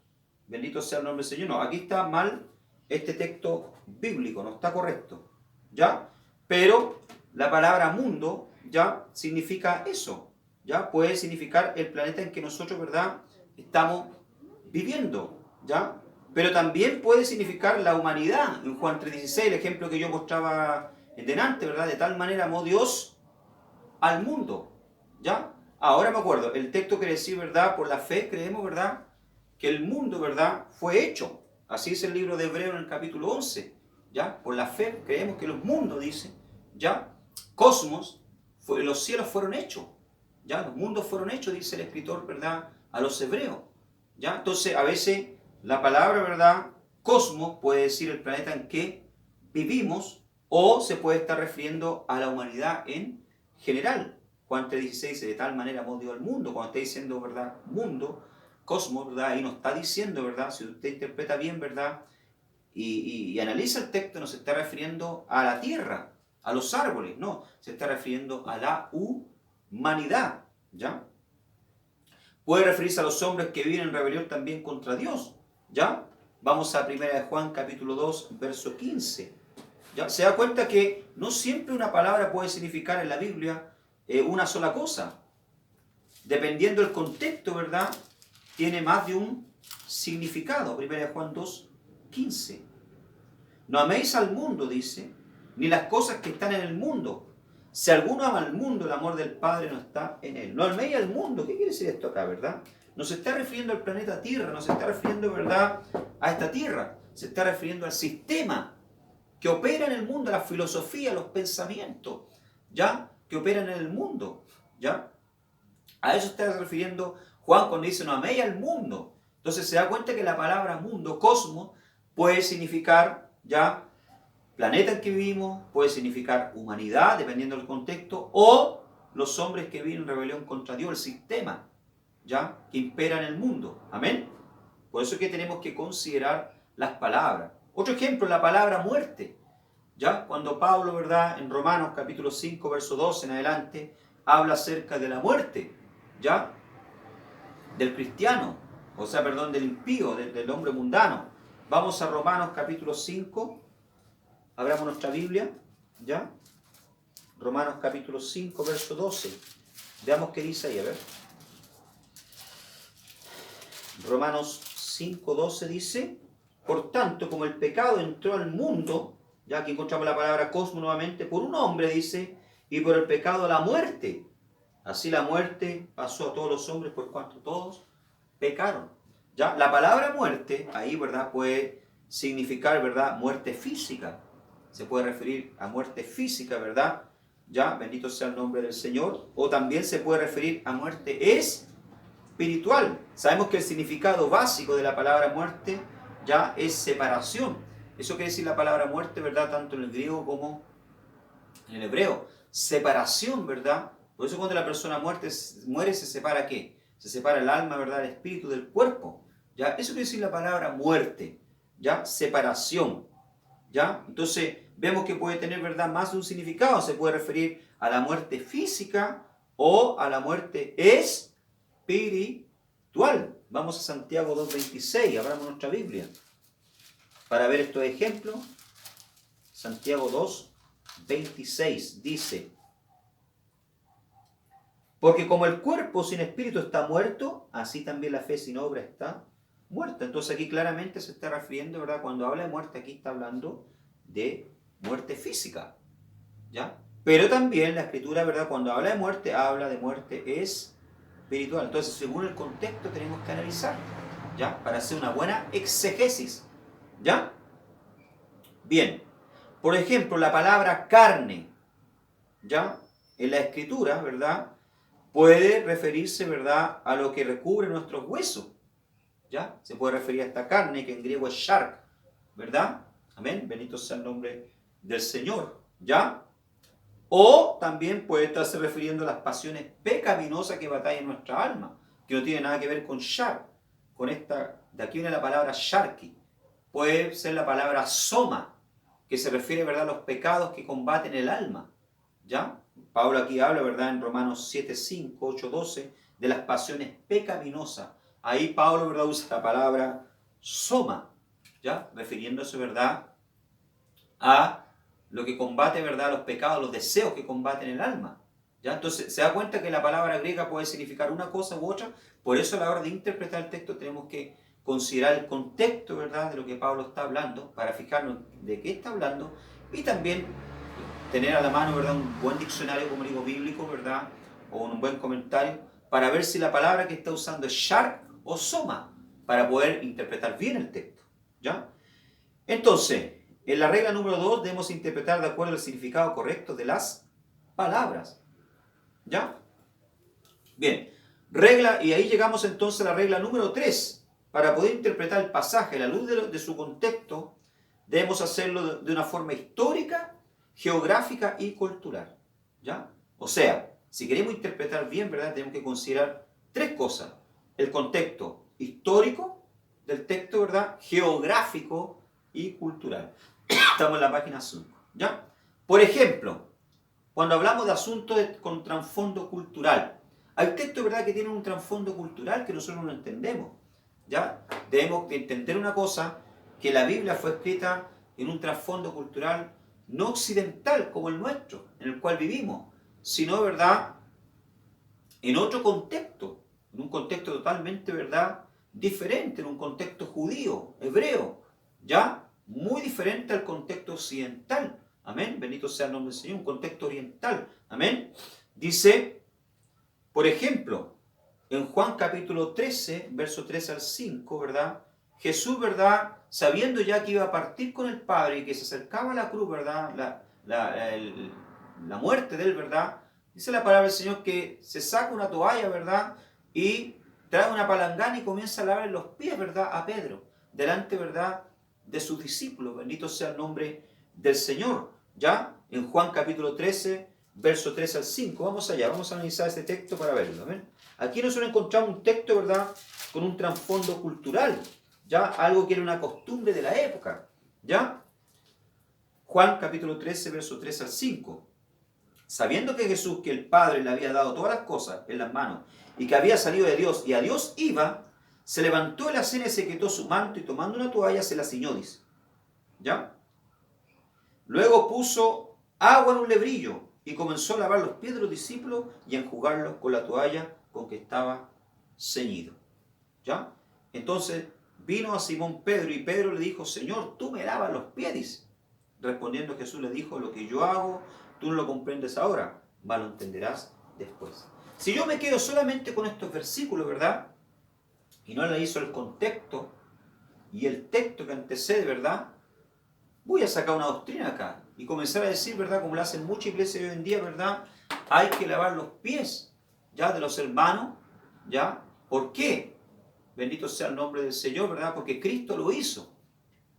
Bendito sea el nombre del Señor. No, aquí está mal este texto bíblico, no está correcto, ¿ya? Pero la palabra mundo, ¿ya?, significa eso, ¿ya? Puede significar el planeta en que nosotros, ¿verdad?, estamos viviendo, ¿ya? Pero también puede significar la humanidad. En Juan 3.16, el ejemplo que yo mostraba en delante, ¿verdad? De tal manera amó Dios al mundo, ¿ya? Ahora me acuerdo, el texto quiere decir, ¿verdad? Por la fe creemos, ¿verdad? Que el mundo, ¿verdad? Fue hecho. Así es el libro de Hebreo en el capítulo 11, ¿ya? Por la fe creemos que los mundos, dice, ¿ya? Cosmos, los cielos fueron hechos, ¿ya? Los mundos fueron hechos, dice el escritor, ¿verdad? A los hebreos, ¿ya? Entonces, a veces la palabra, ¿verdad? Cosmos puede decir el planeta en que vivimos o se puede estar refiriendo a la humanidad en general. Juan 3:16 dice, de tal manera amó Dios al mundo. Cuando está diciendo, ¿verdad? Mundo, cosmos, ¿verdad? Ahí nos está diciendo, ¿verdad? Si usted interpreta bien, ¿verdad? Y analiza el texto, no se está refiriendo a la tierra, a los árboles, no, se está refiriendo a la humanidad, ¿ya? Puede referirse a los hombres que viven en rebelión también contra Dios, ¿ya? Vamos a 1 de Juan capítulo 2, verso 15. ¿Ya? Se da cuenta que no siempre una palabra puede significar en la Biblia una sola cosa. Dependiendo del contexto, ¿verdad? Tiene más de un significado. 1 de Juan 2, 15. No améis al mundo, dice, ni las cosas que están en el mundo. Si alguno ama al mundo, el amor del Padre no está en él. No améis al mundo. ¿Qué quiere decir esto acá, verdad? No se está refiriendo al planeta Tierra, no se está refiriendo, ¿verdad?, a esta Tierra. Se está refiriendo al sistema que opera en el mundo, la filosofía, los pensamientos, ¿ya? Que operan en el mundo, ¿ya? A eso está refiriendo Juan cuando dice no améis al mundo. Entonces se da cuenta que la palabra mundo, cosmos, puede significar, ¿ya?, planeta en que vivimos, puede significar humanidad, dependiendo del contexto, o los hombres que viven en rebelión contra Dios, el sistema, ¿ya?, que impera en el mundo. Amén. Por eso es que tenemos que considerar las palabras. Otro ejemplo, la palabra muerte. ¿Ya? Cuando Pablo, ¿verdad?, en Romanos capítulo 5, verso 12 en adelante, habla acerca de la muerte, ¿ya?, del cristiano, o sea, perdón, del impío, del hombre mundano. Vamos a Romanos capítulo 5, abramos nuestra Biblia, ¿ya? Romanos capítulo 5, verso 12. Veamos qué dice ahí, a ver. Romanos 5, 12 dice, por tanto, como el pecado entró al mundo, ya aquí encontramos la palabra cosmos nuevamente, por un hombre, dice, y por el pecado la muerte. Así la muerte pasó a todos los hombres por cuanto todos pecaron. Ya, la palabra muerte, ahí, ¿verdad?, puede significar, ¿verdad?, muerte física. Se puede referir a muerte física, ¿verdad? Ya, bendito sea el nombre del Señor. O también se puede referir a muerte espiritual. Sabemos que el significado básico de la palabra muerte ya es separación. Eso quiere decir la palabra muerte, ¿verdad?, tanto en el griego como en el hebreo. Separación, ¿verdad? Por eso cuando la persona muere, se separa ¿qué? Se separa el alma, ¿verdad?, el espíritu del cuerpo. ¿Ya? Eso quiere decir la palabra muerte. ¿Ya? Separación. ¿Ya? Entonces vemos que puede tener, ¿verdad?, más de un significado. Se puede referir a la muerte física o a la muerte espiritual. Vamos a Santiago 2.26, abramos nuestra Biblia para ver estos ejemplos. Santiago 2.26 dice, porque como el cuerpo sin espíritu está muerto, así también la fe sin obra está muerta. Entonces aquí claramente se está refiriendo, ¿verdad?, cuando habla de muerte, aquí está hablando de muerte física, ¿ya? Pero también la Escritura, ¿verdad?, cuando habla de muerte espiritual. Entonces, según el contexto tenemos que analizar, ¿ya?, para hacer una buena exegesis, ¿ya? Bien, por ejemplo, la palabra carne, ¿ya?, en la Escritura, ¿verdad?, puede referirse, ¿verdad?, a lo que recubre nuestros huesos, ¿ya? Se puede referir a esta carne, que en griego es shark, ¿verdad? Amén, bendito sea el nombre del Señor, ¿ya? O también puede estarse refiriendo a las pasiones pecaminosas que batallan nuestra alma, que no tiene nada que ver con shark, con esta, de aquí viene la palabra sharki. Puede ser la palabra soma, que se refiere, ¿verdad?, a los pecados que combaten el alma, ¿ya? Pablo aquí habla, ¿verdad?, en Romanos 7, 5, 8, 12, de las pasiones pecaminosas. Ahí Pablo, ¿verdad?, usa la palabra soma, ¿ya?, refiriéndose, ¿verdad?, a lo que combate, ¿verdad?, los pecados, los deseos que combaten el alma, ¿ya? Entonces se da cuenta que la palabra griega puede significar una cosa u otra. Por eso a la hora de interpretar el texto tenemos que considerar el contexto, ¿verdad?, de lo que Pablo está hablando, para fijarnos de qué está hablando, y también tener a la mano, ¿verdad?, un buen diccionario, como digo, bíblico, ¿verdad?, o un buen comentario, para ver si la palabra que está usando es shar o soma, para poder interpretar bien el texto, ¿ya? Entonces, en la regla número 2 debemos interpretar de acuerdo al significado correcto de las palabras, ¿ya? Bien, regla, y ahí llegamos entonces a la regla número 3. Para poder interpretar el pasaje a la luz de su contexto, debemos hacerlo de una forma histórica, geográfica y cultural, ¿ya? O sea, si queremos interpretar bien, ¿verdad?, tenemos que considerar 3 cosas. El contexto histórico del texto, ¿verdad?, geográfico y cultural. Estamos en la página 5, ¿ya? Por ejemplo, cuando hablamos de asuntos con trasfondo cultural, hay textos, ¿verdad?, que tienen un trasfondo cultural que nosotros no entendemos, ¿ya? Debemos entender una cosa, que la Biblia fue escrita en un trasfondo cultural no occidental como el nuestro, en el cual vivimos, sino, ¿verdad?, en otro contexto, en un contexto totalmente, ¿verdad?, diferente, en un contexto judío, hebreo, ¿ya? Muy diferente al contexto occidental. Amén. Bendito sea el nombre del Señor. Un contexto oriental. Amén. Dice, por ejemplo, en Juan capítulo 13, verso 3 al 5, ¿verdad? Jesús, ¿verdad?, sabiendo ya que iba a partir con el Padre y que se acercaba a la cruz, ¿verdad?, la muerte de él, ¿verdad?, dice la palabra del Señor que se saca una toalla, ¿verdad?, y trae una palangana y comienza a lavar los pies, ¿verdad?, a Pedro, delante, ¿verdad?, de sus discípulos. Bendito sea el nombre del Señor. ¿Ya? En Juan capítulo 13, verso 3 al 5. Vamos allá, vamos a analizar este texto para verlo. ¿Amén? Aquí nosotros encontramos un texto, ¿verdad?, con un trasfondo cultural, ¿ya? Algo que era una costumbre de la época, ¿ya? Juan capítulo 13, verso 3 al 5. Sabiendo que Jesús, que el Padre le había dado todas las cosas en las manos y que había salido de Dios y a Dios iba, se levantó de la cena y se quitó su manto y tomando una toalla se la ciñó, dice. ¿Ya? Luego puso agua en un lebrillo y comenzó a lavar los pies de los discípulos y a enjugarlos con la toalla con que estaba ceñido. ¿Ya? Entonces vino a Simón Pedro y Pedro le dijo, Señor, tú me lavas los pies, dice. Respondiendo Jesús le dijo, lo que yo hago, tú no lo comprendes ahora, mas lo entenderás después. Si yo me quedo solamente con estos versículos, ¿verdad?, y no analizo el contexto y el texto que antecede, ¿verdad?, voy a sacar una doctrina acá y comenzar a decir, ¿verdad?, como lo hacen muchas iglesias hoy en día, ¿verdad?, hay que lavar los pies, ¿ya?, de los hermanos, ¿ya? ¿Por qué? Bendito sea el nombre del Señor, ¿verdad?, porque Cristo lo hizo,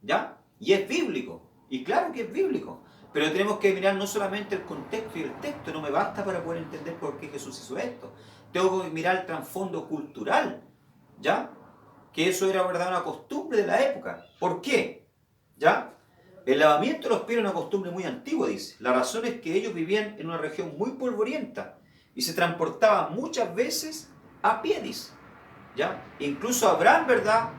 ¿ya? Y es bíblico, y claro que es bíblico, pero tenemos que mirar no solamente el contexto y el texto, no me basta para poder entender por qué Jesús hizo esto. Tengo que mirar el trasfondo cultural, ¿ya? Que eso era, ¿verdad?, una costumbre de la época. ¿Por qué? ¿Ya? El lavamiento de los pies era una costumbre muy antigua, dice. La razón es que ellos vivían en una región muy polvorienta y se transportaban muchas veces a pie, dice. ¿Ya? Incluso Abraham, ¿verdad?,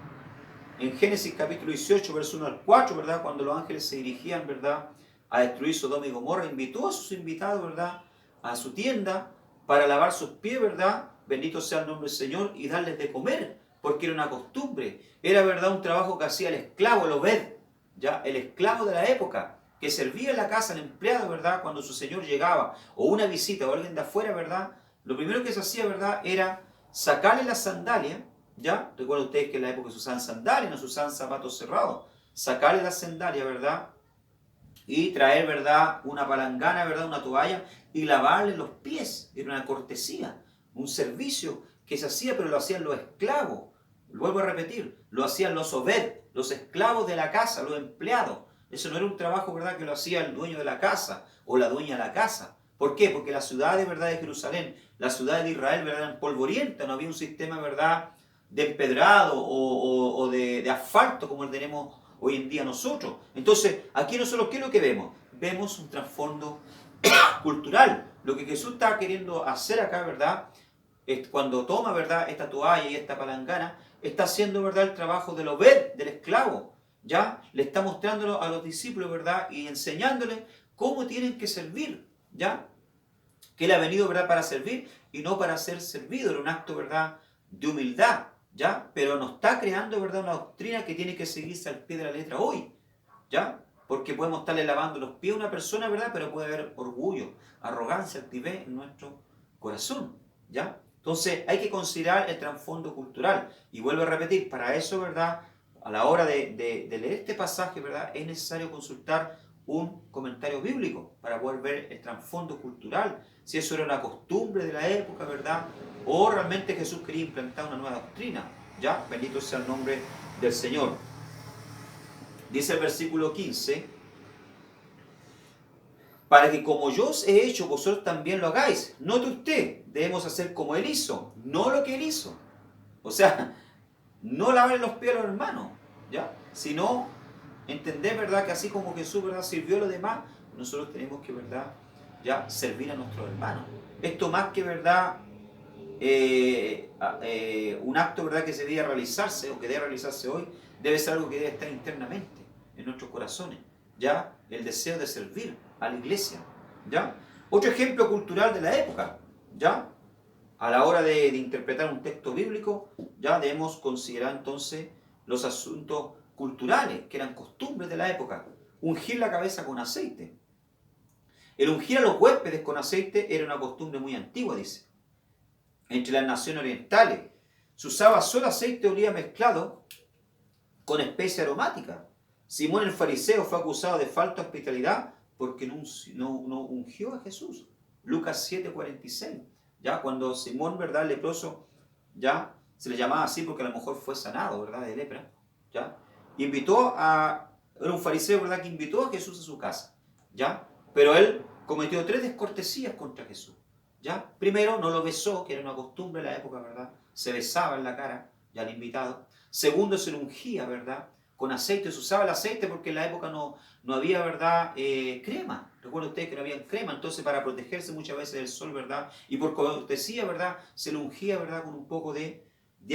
en Génesis capítulo 18, verso 1 al 4, ¿verdad?, cuando los ángeles se dirigían, ¿verdad?, a destruir Sodoma y Gomorra, invitó a sus invitados, ¿verdad?, a su tienda para lavar sus pies, ¿verdad?, bendito sea el nombre del Señor, y darles de comer, porque era una costumbre, era, ¿verdad?, un trabajo que hacía el esclavo, el obed, ¿ya?, el esclavo de la época, que servía en la casa, el empleado, ¿verdad?, cuando su señor llegaba, o una visita, o alguien de afuera, ¿verdad?, lo primero que se hacía, ¿verdad?, era sacarle las sandalias. ¿Ya? Recuerden ustedes que en la época se usaban sandalias, no se usaban zapatos cerrados. Sacarle las sandalias, ¿verdad?, y traer, ¿verdad?, una palangana, ¿verdad?, una toalla, y lavarle los pies. Era una cortesía, un servicio que se hacía, pero lo hacían los esclavos. Vuelvo a repetir, lo hacían los obed, los esclavos de la casa, los empleados. Eso no era un trabajo, ¿verdad?, que lo hacía el dueño de la casa o la dueña de la casa. ¿Por qué? Porque la ciudad de, ¿verdad?, de Jerusalén, la ciudad de Israel, ¿verdad?, eran polvorientas, no había un sistema, ¿verdad?, de empedrado o de asfalto como el tenemos hoy en día nosotros. Entonces, aquí nosotros, ¿qué es lo que vemos? Vemos un trasfondo cultural. Lo que Jesús está queriendo hacer acá, ¿verdad?, es cuando toma, ¿verdad?, esta toalla y esta palangana, está haciendo, ¿verdad?, el trabajo del obed, del esclavo. ¿Ya? Le está mostrándolo a los discípulos, ¿verdad?, y enseñándoles cómo tienen que servir. ¿Ya? Que Él ha venido, ¿verdad?, para servir y no para ser servido. Era un acto, ¿verdad?, de humildad. ¿Ya? Pero nos está creando, ¿verdad?, una doctrina que tiene que seguirse al pie de la letra hoy. ¿Ya? Porque podemos estarle lavando los pies a una persona, ¿verdad? Pero puede haber orgullo, arrogancia, altivez en nuestro corazón, ¿ya? Entonces hay que considerar el trasfondo cultural. Y vuelvo a repetir, para eso, ¿verdad? A la hora de leer este pasaje, ¿verdad? Es necesario consultar un comentario bíblico para poder ver el trasfondo cultural, si eso era una costumbre de la época, ¿verdad? O realmente Jesús quería implantar una nueva doctrina, ¿ya? Bendito sea el nombre del Señor. Dice el versículo 15, para que como yo os he hecho, vosotros también lo hagáis. Note usted, debemos hacer como Él hizo, no lo que Él hizo. O sea, no lavar los pies a los hermanos, ¿ya? Sino entender, ¿verdad? Que así como Jesús, ¿verdad? Sirvió a los demás, nosotros tenemos que, ¿verdad? Ya servir a nuestros hermanos. Esto más que, ¿verdad? Un acto, ¿verdad? Que se debe realizarse o que debe realizarse hoy, debe ser algo que debe estar internamente en nuestros corazones, ¿ya? El deseo de servir a la iglesia, ¿ya? Otro ejemplo cultural de la época, ¿ya? A la hora de interpretar un texto bíblico, ya debemos considerar entonces los asuntos culturales, que eran costumbres de la época. Ungir la cabeza con aceite. El ungir a los huéspedes con aceite era una costumbre muy antigua, dice. Entre las naciones orientales se usaba solo aceite de oliva mezclado con especia aromática. Simón el fariseo fue acusado de falta de hospitalidad porque no ungió a Jesús. Lucas 7:46. Ya cuando Simón, ¿verdad? El leproso, ya se le llamaba así porque a lo mejor fue sanado, ¿verdad? De lepra. ¿Ya? Era un fariseo, ¿verdad? Que invitó a Jesús a su casa. ¿Ya? Pero él cometió 3 descortesías contra Jesús. ¿Ya? Primero, no lo besó, que era una costumbre de la época, ¿verdad? Se besaba en la cara ya al invitado. Segundo, se lo ungía, ¿verdad? Con aceite. Se usaba el aceite porque en la época no había, ¿verdad? Crema. Recuerden ustedes que no había crema, entonces para protegerse muchas veces del sol, ¿verdad? Y por cortesía, ¿verdad? Se lo ungía, ¿verdad? Con un poco de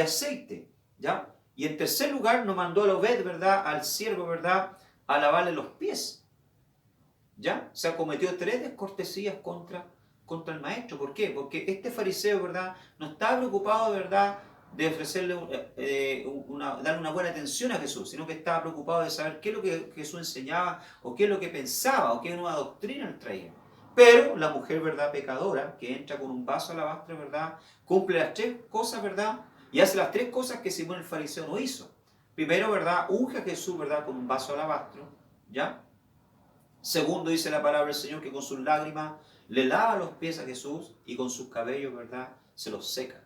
aceite, ¿ya? Y en tercer lugar, nos mandó a Obed, ¿verdad? Al siervo, ¿verdad? A lavarle los pies, ¿ya? O sea, cometió 3 descortesías contra el maestro. ¿Por qué? Porque este fariseo, ¿verdad? No estaba preocupado, ¿verdad? De ofrecerle, darle una buena atención a Jesús, sino que estaba preocupado de saber qué es lo que Jesús enseñaba, o qué es lo que pensaba, o qué nueva doctrina él traía. Pero la mujer, ¿verdad? Pecadora, que entra con un vaso de alabastro, ¿verdad? Cumple las 3 cosas, ¿verdad? Y hace las 3 cosas que Simón el fariseo no hizo. Primero, ¿verdad? Unge a Jesús, ¿verdad? Con un vaso de alabastro, ¿ya? Segundo, dice la palabra del Señor que con sus lágrimas le lava los pies a Jesús y con sus cabellos, ¿verdad? Se los seca.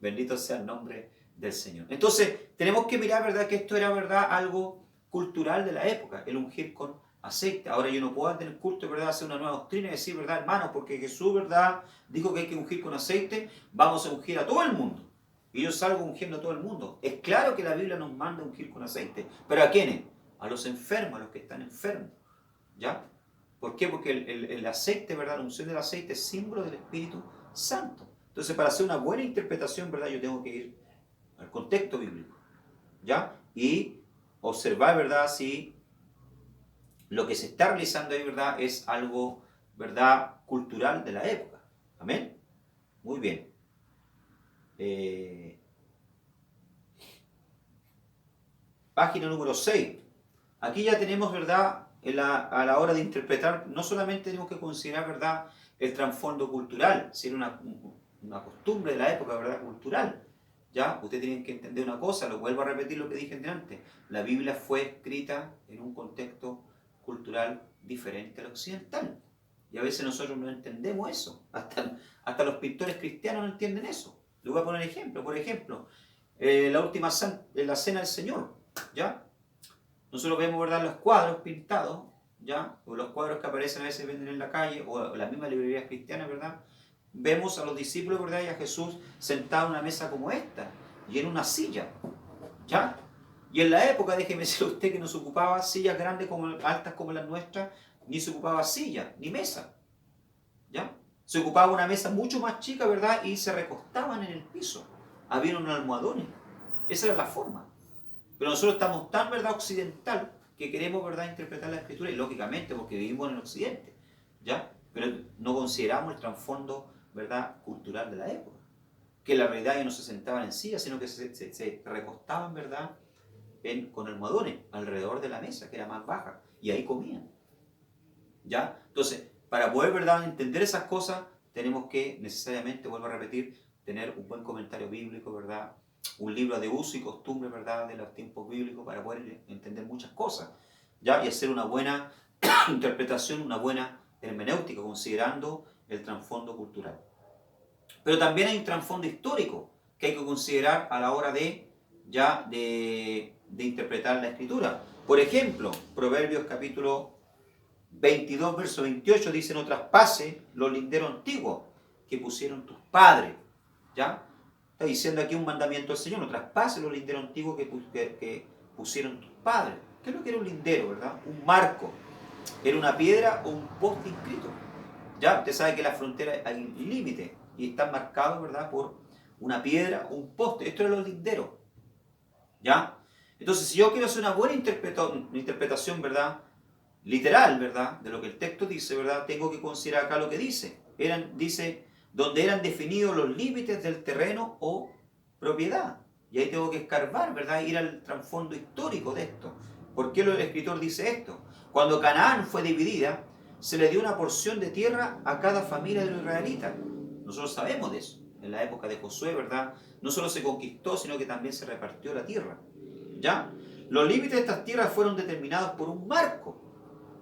Bendito sea el nombre del Señor. Entonces, tenemos que mirar, ¿verdad? Que esto era, ¿verdad? Algo cultural de la época, el ungir con aceite. Ahora yo no puedo tener culto, ¿verdad? Hacer una nueva doctrina y decir, ¿verdad, hermanos? Porque Jesús, ¿verdad? Dijo que hay que ungir con aceite, vamos a ungir a todo el mundo. Y yo salgo ungiendo a todo el mundo. Es claro que la Biblia nos manda a ungir con aceite. ¿Pero a quiénes? A los enfermos, a los que están enfermos. ¿Ya? ¿Por qué? Porque el aceite, ¿verdad? La unción del aceite es símbolo del Espíritu Santo. Entonces, para hacer una buena interpretación, ¿verdad? Yo tengo que ir al contexto bíblico, ¿ya? Y observar, ¿verdad? Si lo que se está realizando ahí, ¿verdad? Es algo, ¿verdad? Cultural de la época. ¿Amén? Muy bien. Página número 6. Aquí ya tenemos, ¿verdad? A la hora de interpretar, no solamente tenemos que considerar, ¿verdad?, el trasfondo cultural, sino una costumbre de la época, ¿verdad?, cultural. ¿Ya? Ustedes tienen que entender una cosa, lo vuelvo a repetir lo que dije antes. La Biblia fue escrita en un contexto cultural diferente al occidental. Y a veces nosotros no entendemos eso. Hasta los pintores cristianos no entienden eso. Les voy a poner ejemplo. Por ejemplo, la cena del Señor, ¿ya? Nosotros vemos, ¿verdad?, los cuadros pintados, ¿ya? O los cuadros que aparecen a veces venden en la calle, o las mismas librerías cristianas, ¿verdad? Vemos a los discípulos, ¿verdad?, y a Jesús sentado en una mesa como esta, y en una silla, ¿ya? Y en la época, déjeme decirle usted que no se ocupaba sillas grandes, altas como las nuestras, ni se ocupaba silla, ni mesa, ¿ya? Se ocupaba una mesa mucho más chica, ¿verdad?, y se recostaban en el piso. Había unos almohadones. Esa era la forma. Pero nosotros estamos tan, ¿verdad?, occidental, que queremos, ¿verdad?, interpretar la Escritura, y lógicamente porque vivimos en el occidente, ¿ya? Pero no consideramos el trasfondo, ¿verdad?, cultural de la época. Que en la realidad ellos no se sentaban en sillas, sino que se recostaban, ¿verdad?, con almohadones alrededor de la mesa, que era más baja. y ahí comían. ¿Ya? Entonces, para poder, ¿verdad?, entender esas cosas, tenemos que necesariamente, vuelvo a repetir, tener un buen comentario bíblico, ¿verdad? Un libro de uso y costumbre, ¿verdad?, de los tiempos bíblicos para poder entender muchas cosas, ¿ya? Y hacer una buena interpretación, una buena hermenéutica, considerando el trasfondo cultural. Pero también hay un trasfondo histórico que hay que considerar a la hora de interpretar la Escritura. Por ejemplo, Proverbios capítulo 22, verso 28 dice: no traspase los linderos antiguos que pusieron tus padres. ¿Ya? Está diciendo aquí un mandamiento del Señor: no traspase los linderos antiguos que pusieron tus padres. ¿Qué es lo que era un lindero, verdad? Un marco. Era una piedra o un poste inscrito. Ya, usted sabe que en la frontera hay un límite y están marcados, ¿verdad?, por una piedra o un poste. Esto era los linderos. ¿Ya? Entonces, si yo quiero hacer una buena interpretación, ¿verdad?, literal, ¿verdad?, de lo que el texto dice, ¿verdad?, tengo que considerar acá lo que dice. Dice, donde eran definidos los límites del terreno o propiedad. Y ahí tengo que escarbar, ¿verdad?, ir al trasfondo histórico de esto. ¿Por qué el escritor dice esto? Cuando Canaán fue dividida, se le dio una porción de tierra a cada familia de los israelitas. Nosotros sabemos de eso. En la época de Josué, ¿verdad?, no solo se conquistó, sino que también se repartió la tierra. ¿Ya? Los límites de estas tierras fueron determinados por un marco.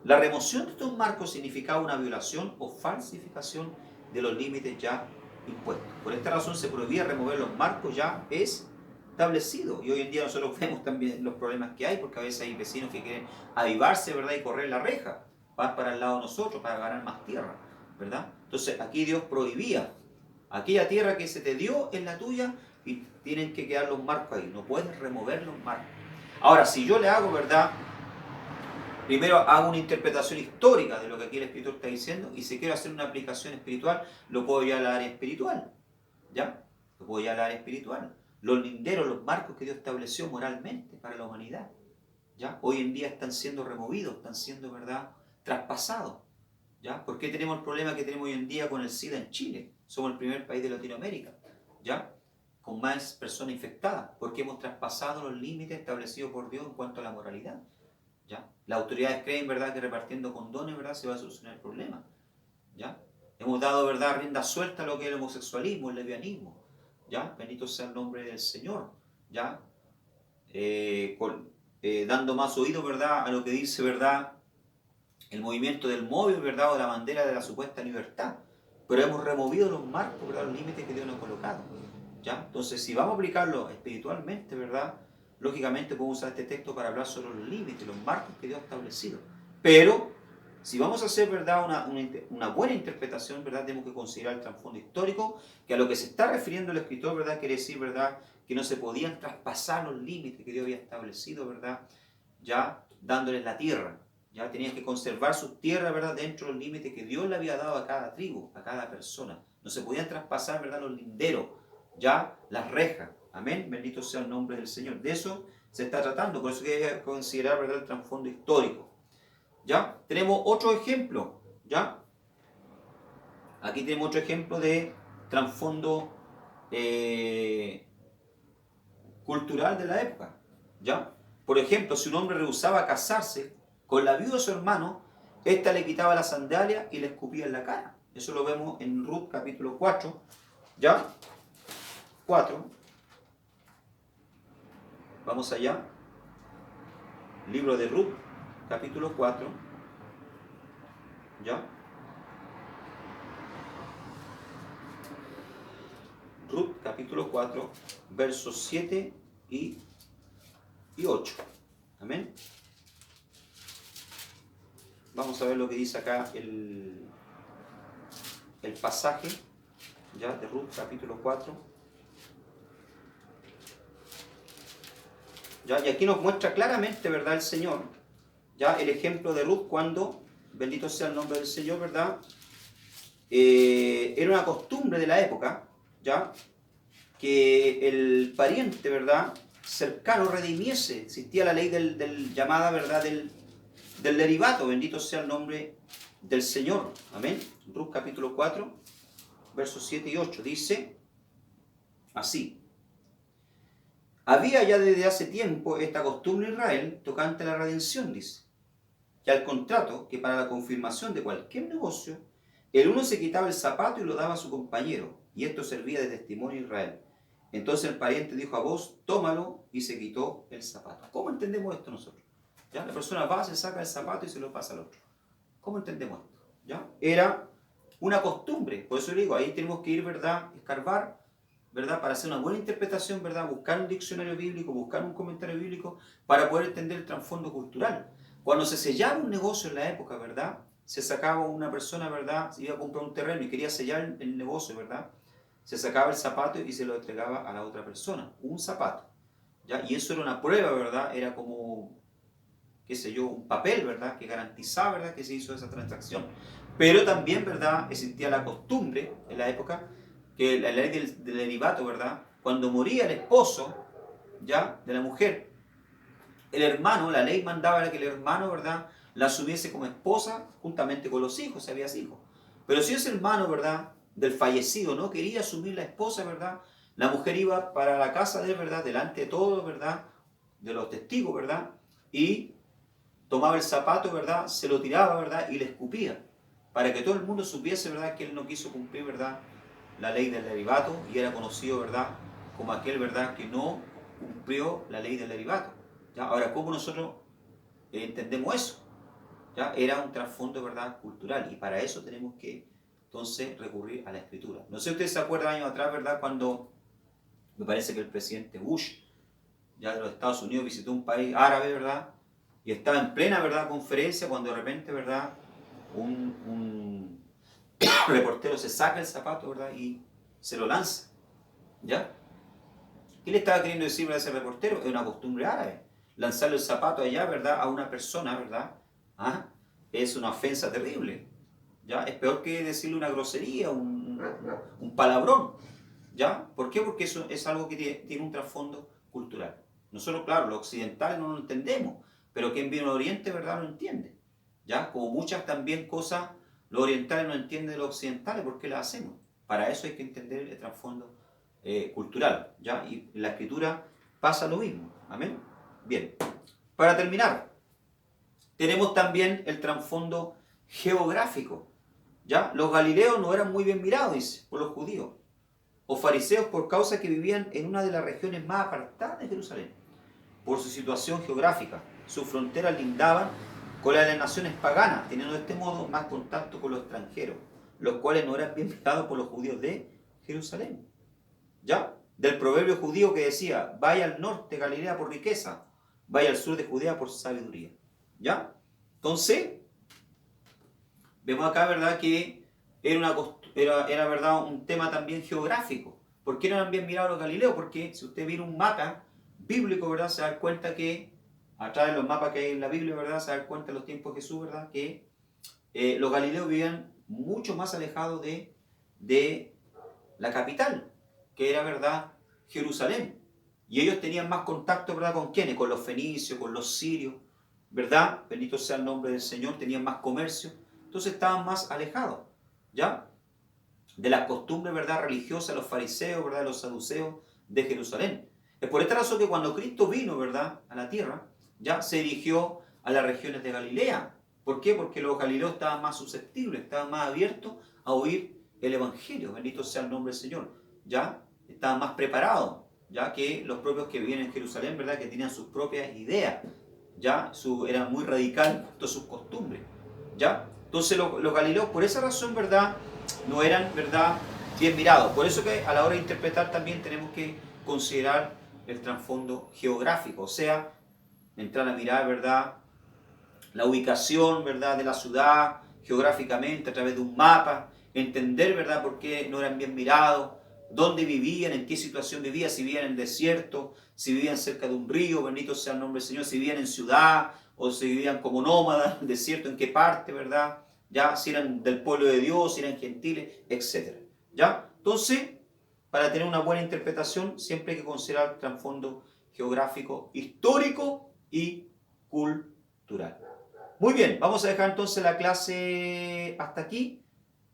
La remoción de estos marcos significaba una violación o falsificación de los límites ya impuestos. Por esta razón se prohibía remover los marcos ya establecidos. Y hoy en día nosotros vemos también los problemas que hay, porque a veces hay vecinos que quieren avivarse, ¿verdad?, y correr la reja. Van para el lado de nosotros para ganar más tierra, ¿verdad? Entonces aquí Dios prohibía: aquella tierra que se te dio es la tuya y tienen que quedar los marcos ahí. No puedes remover los marcos. Ahora, si yo le hago, ¿verdad?, primero hago una interpretación histórica de lo que aquí el escritor está diciendo, y si quiero hacer una aplicación espiritual, lo puedo llevar al área espiritual. ¿Ya? Lo puedo llevar al área espiritual. Los linderos, los marcos que Dios estableció moralmente para la humanidad, ¿ya?, hoy en día están siendo removidos, están siendo, ¿verdad?, traspasados. ¿Ya? ¿Por qué tenemos el problema que tenemos hoy en día con el SIDA en Chile? Somos el primer país de Latinoamérica, ¿ya?, con más personas infectadas, porque hemos traspasado los límites establecidos por Dios en cuanto a la moralidad. ¿Ya? Las autoridades creen, ¿verdad?, que repartiendo condones, ¿verdad?, se va a solucionar el problema. ¿Ya? Hemos dado, ¿verdad?, rienda suelta a lo que es el homosexualismo, el lesbianismo. ¿Ya? Bendito sea el nombre del Señor. ¿Ya? Dando más oído, ¿verdad?, a lo que dice, ¿verdad?, el movimiento del móvil, ¿verdad?, o la bandera de la supuesta libertad. Pero hemos removido los marcos, ¿verdad?, los límites que Dios nos ha colocado. ¿Ya? Entonces, si vamos a aplicarlo espiritualmente, ¿verdad?, lógicamente podemos usar este texto para hablar sobre los límites, los marcos que Dios ha establecido. Pero, si vamos a hacer, ¿verdad?, una buena interpretación, ¿verdad?, tenemos que considerar el trasfondo histórico, que a lo que se está refiriendo el escritor, ¿verdad?, quiere decir, ¿verdad?, que no se podían traspasar los límites que Dios había establecido, ¿verdad?, ya dándoles la tierra. Ya tenían que conservar sus tierras, ¿verdad?, dentro de los límites que Dios le había dado a cada tribu, a cada persona. No se podían traspasar, ¿verdad?, los linderos, ya las rejas. Amén. Bendito sea el nombre del Señor. De eso se está tratando. Por eso hay que considerar, ¿verdad?, el trasfondo histórico. ¿Ya? Tenemos otro ejemplo. ¿Ya? Aquí tenemos otro ejemplo de trasfondo cultural de la época. ¿Ya? Por ejemplo, si un hombre rehusaba casarse con la viuda de su hermano, ésta le quitaba la sandalia y le escupía en la cara. Eso lo vemos en Ruth capítulo 4. ¿Ya? 4. Vamos allá. Libro de Ruth, capítulo 4. ¿Ya? Ruth, capítulo 4, versos 7 y 8. Amén. Vamos a ver lo que dice acá el pasaje, ¿ya?, de Ruth, capítulo 4. ¿Ya? Y aquí nos muestra claramente, ¿verdad?, el Señor, ya el ejemplo de Ruth cuando, bendito sea el nombre del Señor, ¿verdad?, era una costumbre de la época, ¿ya?, que el pariente, ¿verdad?, cercano redimiese. Existía la ley llamada, ¿verdad?, del derivato. Bendito sea el nombre del Señor. Amén. Ruth capítulo 4, versos 7 y 8 dice así: había ya desde hace tiempo esta costumbre en Israel tocante a la redención, dice, que al contrato, que para la confirmación de cualquier negocio, el uno se quitaba el zapato y lo daba a su compañero, y esto servía de testimonio a Israel. Entonces el pariente dijo a vos, tómalo, y se quitó el zapato. ¿Cómo entendemos esto nosotros? ¿Ya? La persona va, se saca el zapato y se lo pasa al otro. ¿Cómo entendemos esto? ¿Ya? Era una costumbre, por eso le digo, ahí tenemos que ir, ¿verdad? Escarbar, ¿verdad? Para hacer una buena interpretación, ¿verdad? Buscar un diccionario bíblico, buscar un comentario bíblico para poder entender el trasfondo cultural. Cuando se sellaba un negocio en la época, ¿verdad? Se sacaba una persona, ¿verdad? Se iba a comprar un terreno y quería sellar el negocio, ¿verdad? Se sacaba el zapato y se lo entregaba a la otra persona, un zapato, ¿ya? Y eso era una prueba, ¿verdad? Era como, qué sé yo, un papel, ¿verdad? Que garantizaba, ¿verdad? Que se hizo esa transacción. Pero también, ¿verdad? Existía la costumbre en la época, que la ley del derivato, ¿verdad? Cuando moría el esposo, ¿ya? De la mujer, el hermano, la ley mandaba que el hermano, ¿verdad? La asumiese como esposa juntamente con los hijos, si había hijos. Pero si ese hermano, ¿verdad? Del fallecido no quería asumir la esposa, ¿verdad? La mujer iba para la casa de él, ¿verdad? Delante de todos, ¿verdad? De los testigos, ¿verdad? Y tomaba el zapato, ¿verdad? Se lo tiraba, ¿verdad? Y le escupía. Para que todo el mundo supiese, ¿verdad? Que él no quiso cumplir, ¿verdad? La ley del derivato y era conocido, ¿verdad? Como aquel, ¿verdad? Que no cumplió la ley del derivato. ¿Ya? Ahora, ¿cómo nosotros entendemos eso? ¿Ya? Era un trasfondo, ¿verdad? Cultural y para eso tenemos que entonces recurrir a la escritura. No sé si ustedes se acuerdan años atrás, ¿verdad? Cuando me parece que el presidente Bush, ya de los Estados Unidos, visitó un país árabe, ¿verdad? Y estaba en plena, ¿verdad? Conferencia cuando de repente, ¿verdad? Un reportero se saca el zapato, ¿verdad? Y se lo lanza, ¿ya? ¿Qué le estaba queriendo decir a ese reportero? Es una costumbre árabe. Lanzarle el zapato allá, ¿verdad? A una persona, ¿verdad? ¿Ah? Es una ofensa terrible, ¿ya? Es peor que decirle una grosería, un palabrón, ¿ya? ¿Por qué? Porque eso es algo que tiene un trasfondo cultural. Nosotros, claro, los occidentales no lo entendemos, pero quien viene del Oriente, ¿verdad? Lo entiende, ¿ya? Como muchas también cosas, los orientales no entienden de los occidentales, ¿por qué las hacemos? Para eso hay que entender el trasfondo cultural, ¿ya? Y en la escritura pasa lo mismo, ¿amén? Bien, para terminar, tenemos también el trasfondo geográfico, ¿ya? Los galileos no eran muy bien mirados, dice, por los judíos, o fariseos por causa que vivían en una de las regiones más apartadas de Jerusalén, por su situación geográfica. Sus fronteras lindaban con las de las naciones paganas, teniendo de este modo más contacto con los extranjeros, los cuales no eran bien mirados por los judíos de Jerusalén. ¿Ya? Del proverbio judío que decía, vaya al norte Galilea por riqueza, vaya al sur de Judea por sabiduría. ¿Ya? Entonces, vemos acá, ¿verdad? Que era ¿verdad? Un tema también geográfico. ¿Por qué no eran bien mirados los galileos? Porque si usted mira un mapa bíblico, ¿verdad? Se da cuenta que, a través de los mapas que hay en la Biblia, ¿verdad? Se da cuenta en los tiempos de Jesús, ¿verdad? Que los galileos vivían mucho más alejados de la capital, que era, ¿verdad? Jerusalén. Y ellos tenían más contacto, ¿verdad? ¿Con quiénes? Con los fenicios, con los sirios, ¿verdad? Bendito sea el nombre del Señor, tenían más comercio. Entonces estaban más alejados, ¿ya? De las costumbres, ¿verdad? Religiosas de los fariseos, ¿verdad? De los saduceos de Jerusalén. Es por esta razón que cuando Cristo vino, ¿verdad? A la tierra, ya se dirigió a las regiones de Galilea. ¿Por qué? Porque los galileos estaban más susceptibles, estaban más abiertos a oír el Evangelio. Bendito sea el nombre del Señor. ¿Ya? Estaban más preparados, ya que los propios que vivían en Jerusalén, ¿verdad? Que tenían sus propias ideas, ¿ya? Eran muy radicales en todas sus costumbres, ¿ya? Entonces los galileos, por esa razón, ¿verdad? No eran, ¿verdad? Bien mirados. Por eso que a la hora de interpretar también tenemos que considerar el trasfondo geográfico, o sea, entrar a mirar, ¿verdad? La ubicación, ¿verdad? De la ciudad geográficamente a través de un mapa, entender, ¿verdad? Por qué no eran bien mirados, dónde vivían, en qué situación vivían, si vivían en el desierto, si vivían cerca de un río, bendito sea el nombre del Señor, si vivían en ciudad o si vivían como nómadas en el desierto, en qué parte, ¿verdad? ¿Ya? Si eran del pueblo de Dios, si eran gentiles, etc. ¿Ya? Entonces, para tener una buena interpretación, siempre hay que considerar el trasfondo geográfico, histórico y cultural. Muy bien, vamos a dejar entonces la clase hasta aquí,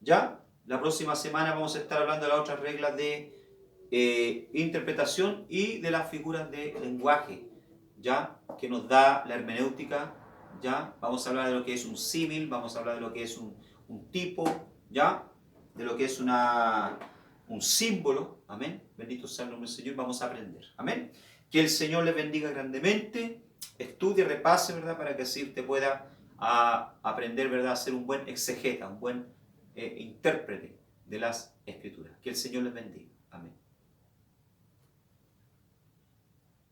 ¿ya? La próxima semana vamos a estar hablando de las otras reglas de interpretación y de las figuras de lenguaje, ¿ya? Que nos da la hermenéutica ¿ya? Vamos a hablar de lo que es un símil, vamos a hablar de lo que es un tipo, ¿ya? De lo que es un símbolo, amén. Bendito sea el nombre del Señor, vamos a aprender, amén. Que el Señor les bendiga grandemente, estudie, repase, ¿verdad? Para que así usted pueda aprender, ¿verdad? A ser un buen exegeta, un buen intérprete de las Escrituras. Que el Señor les bendiga.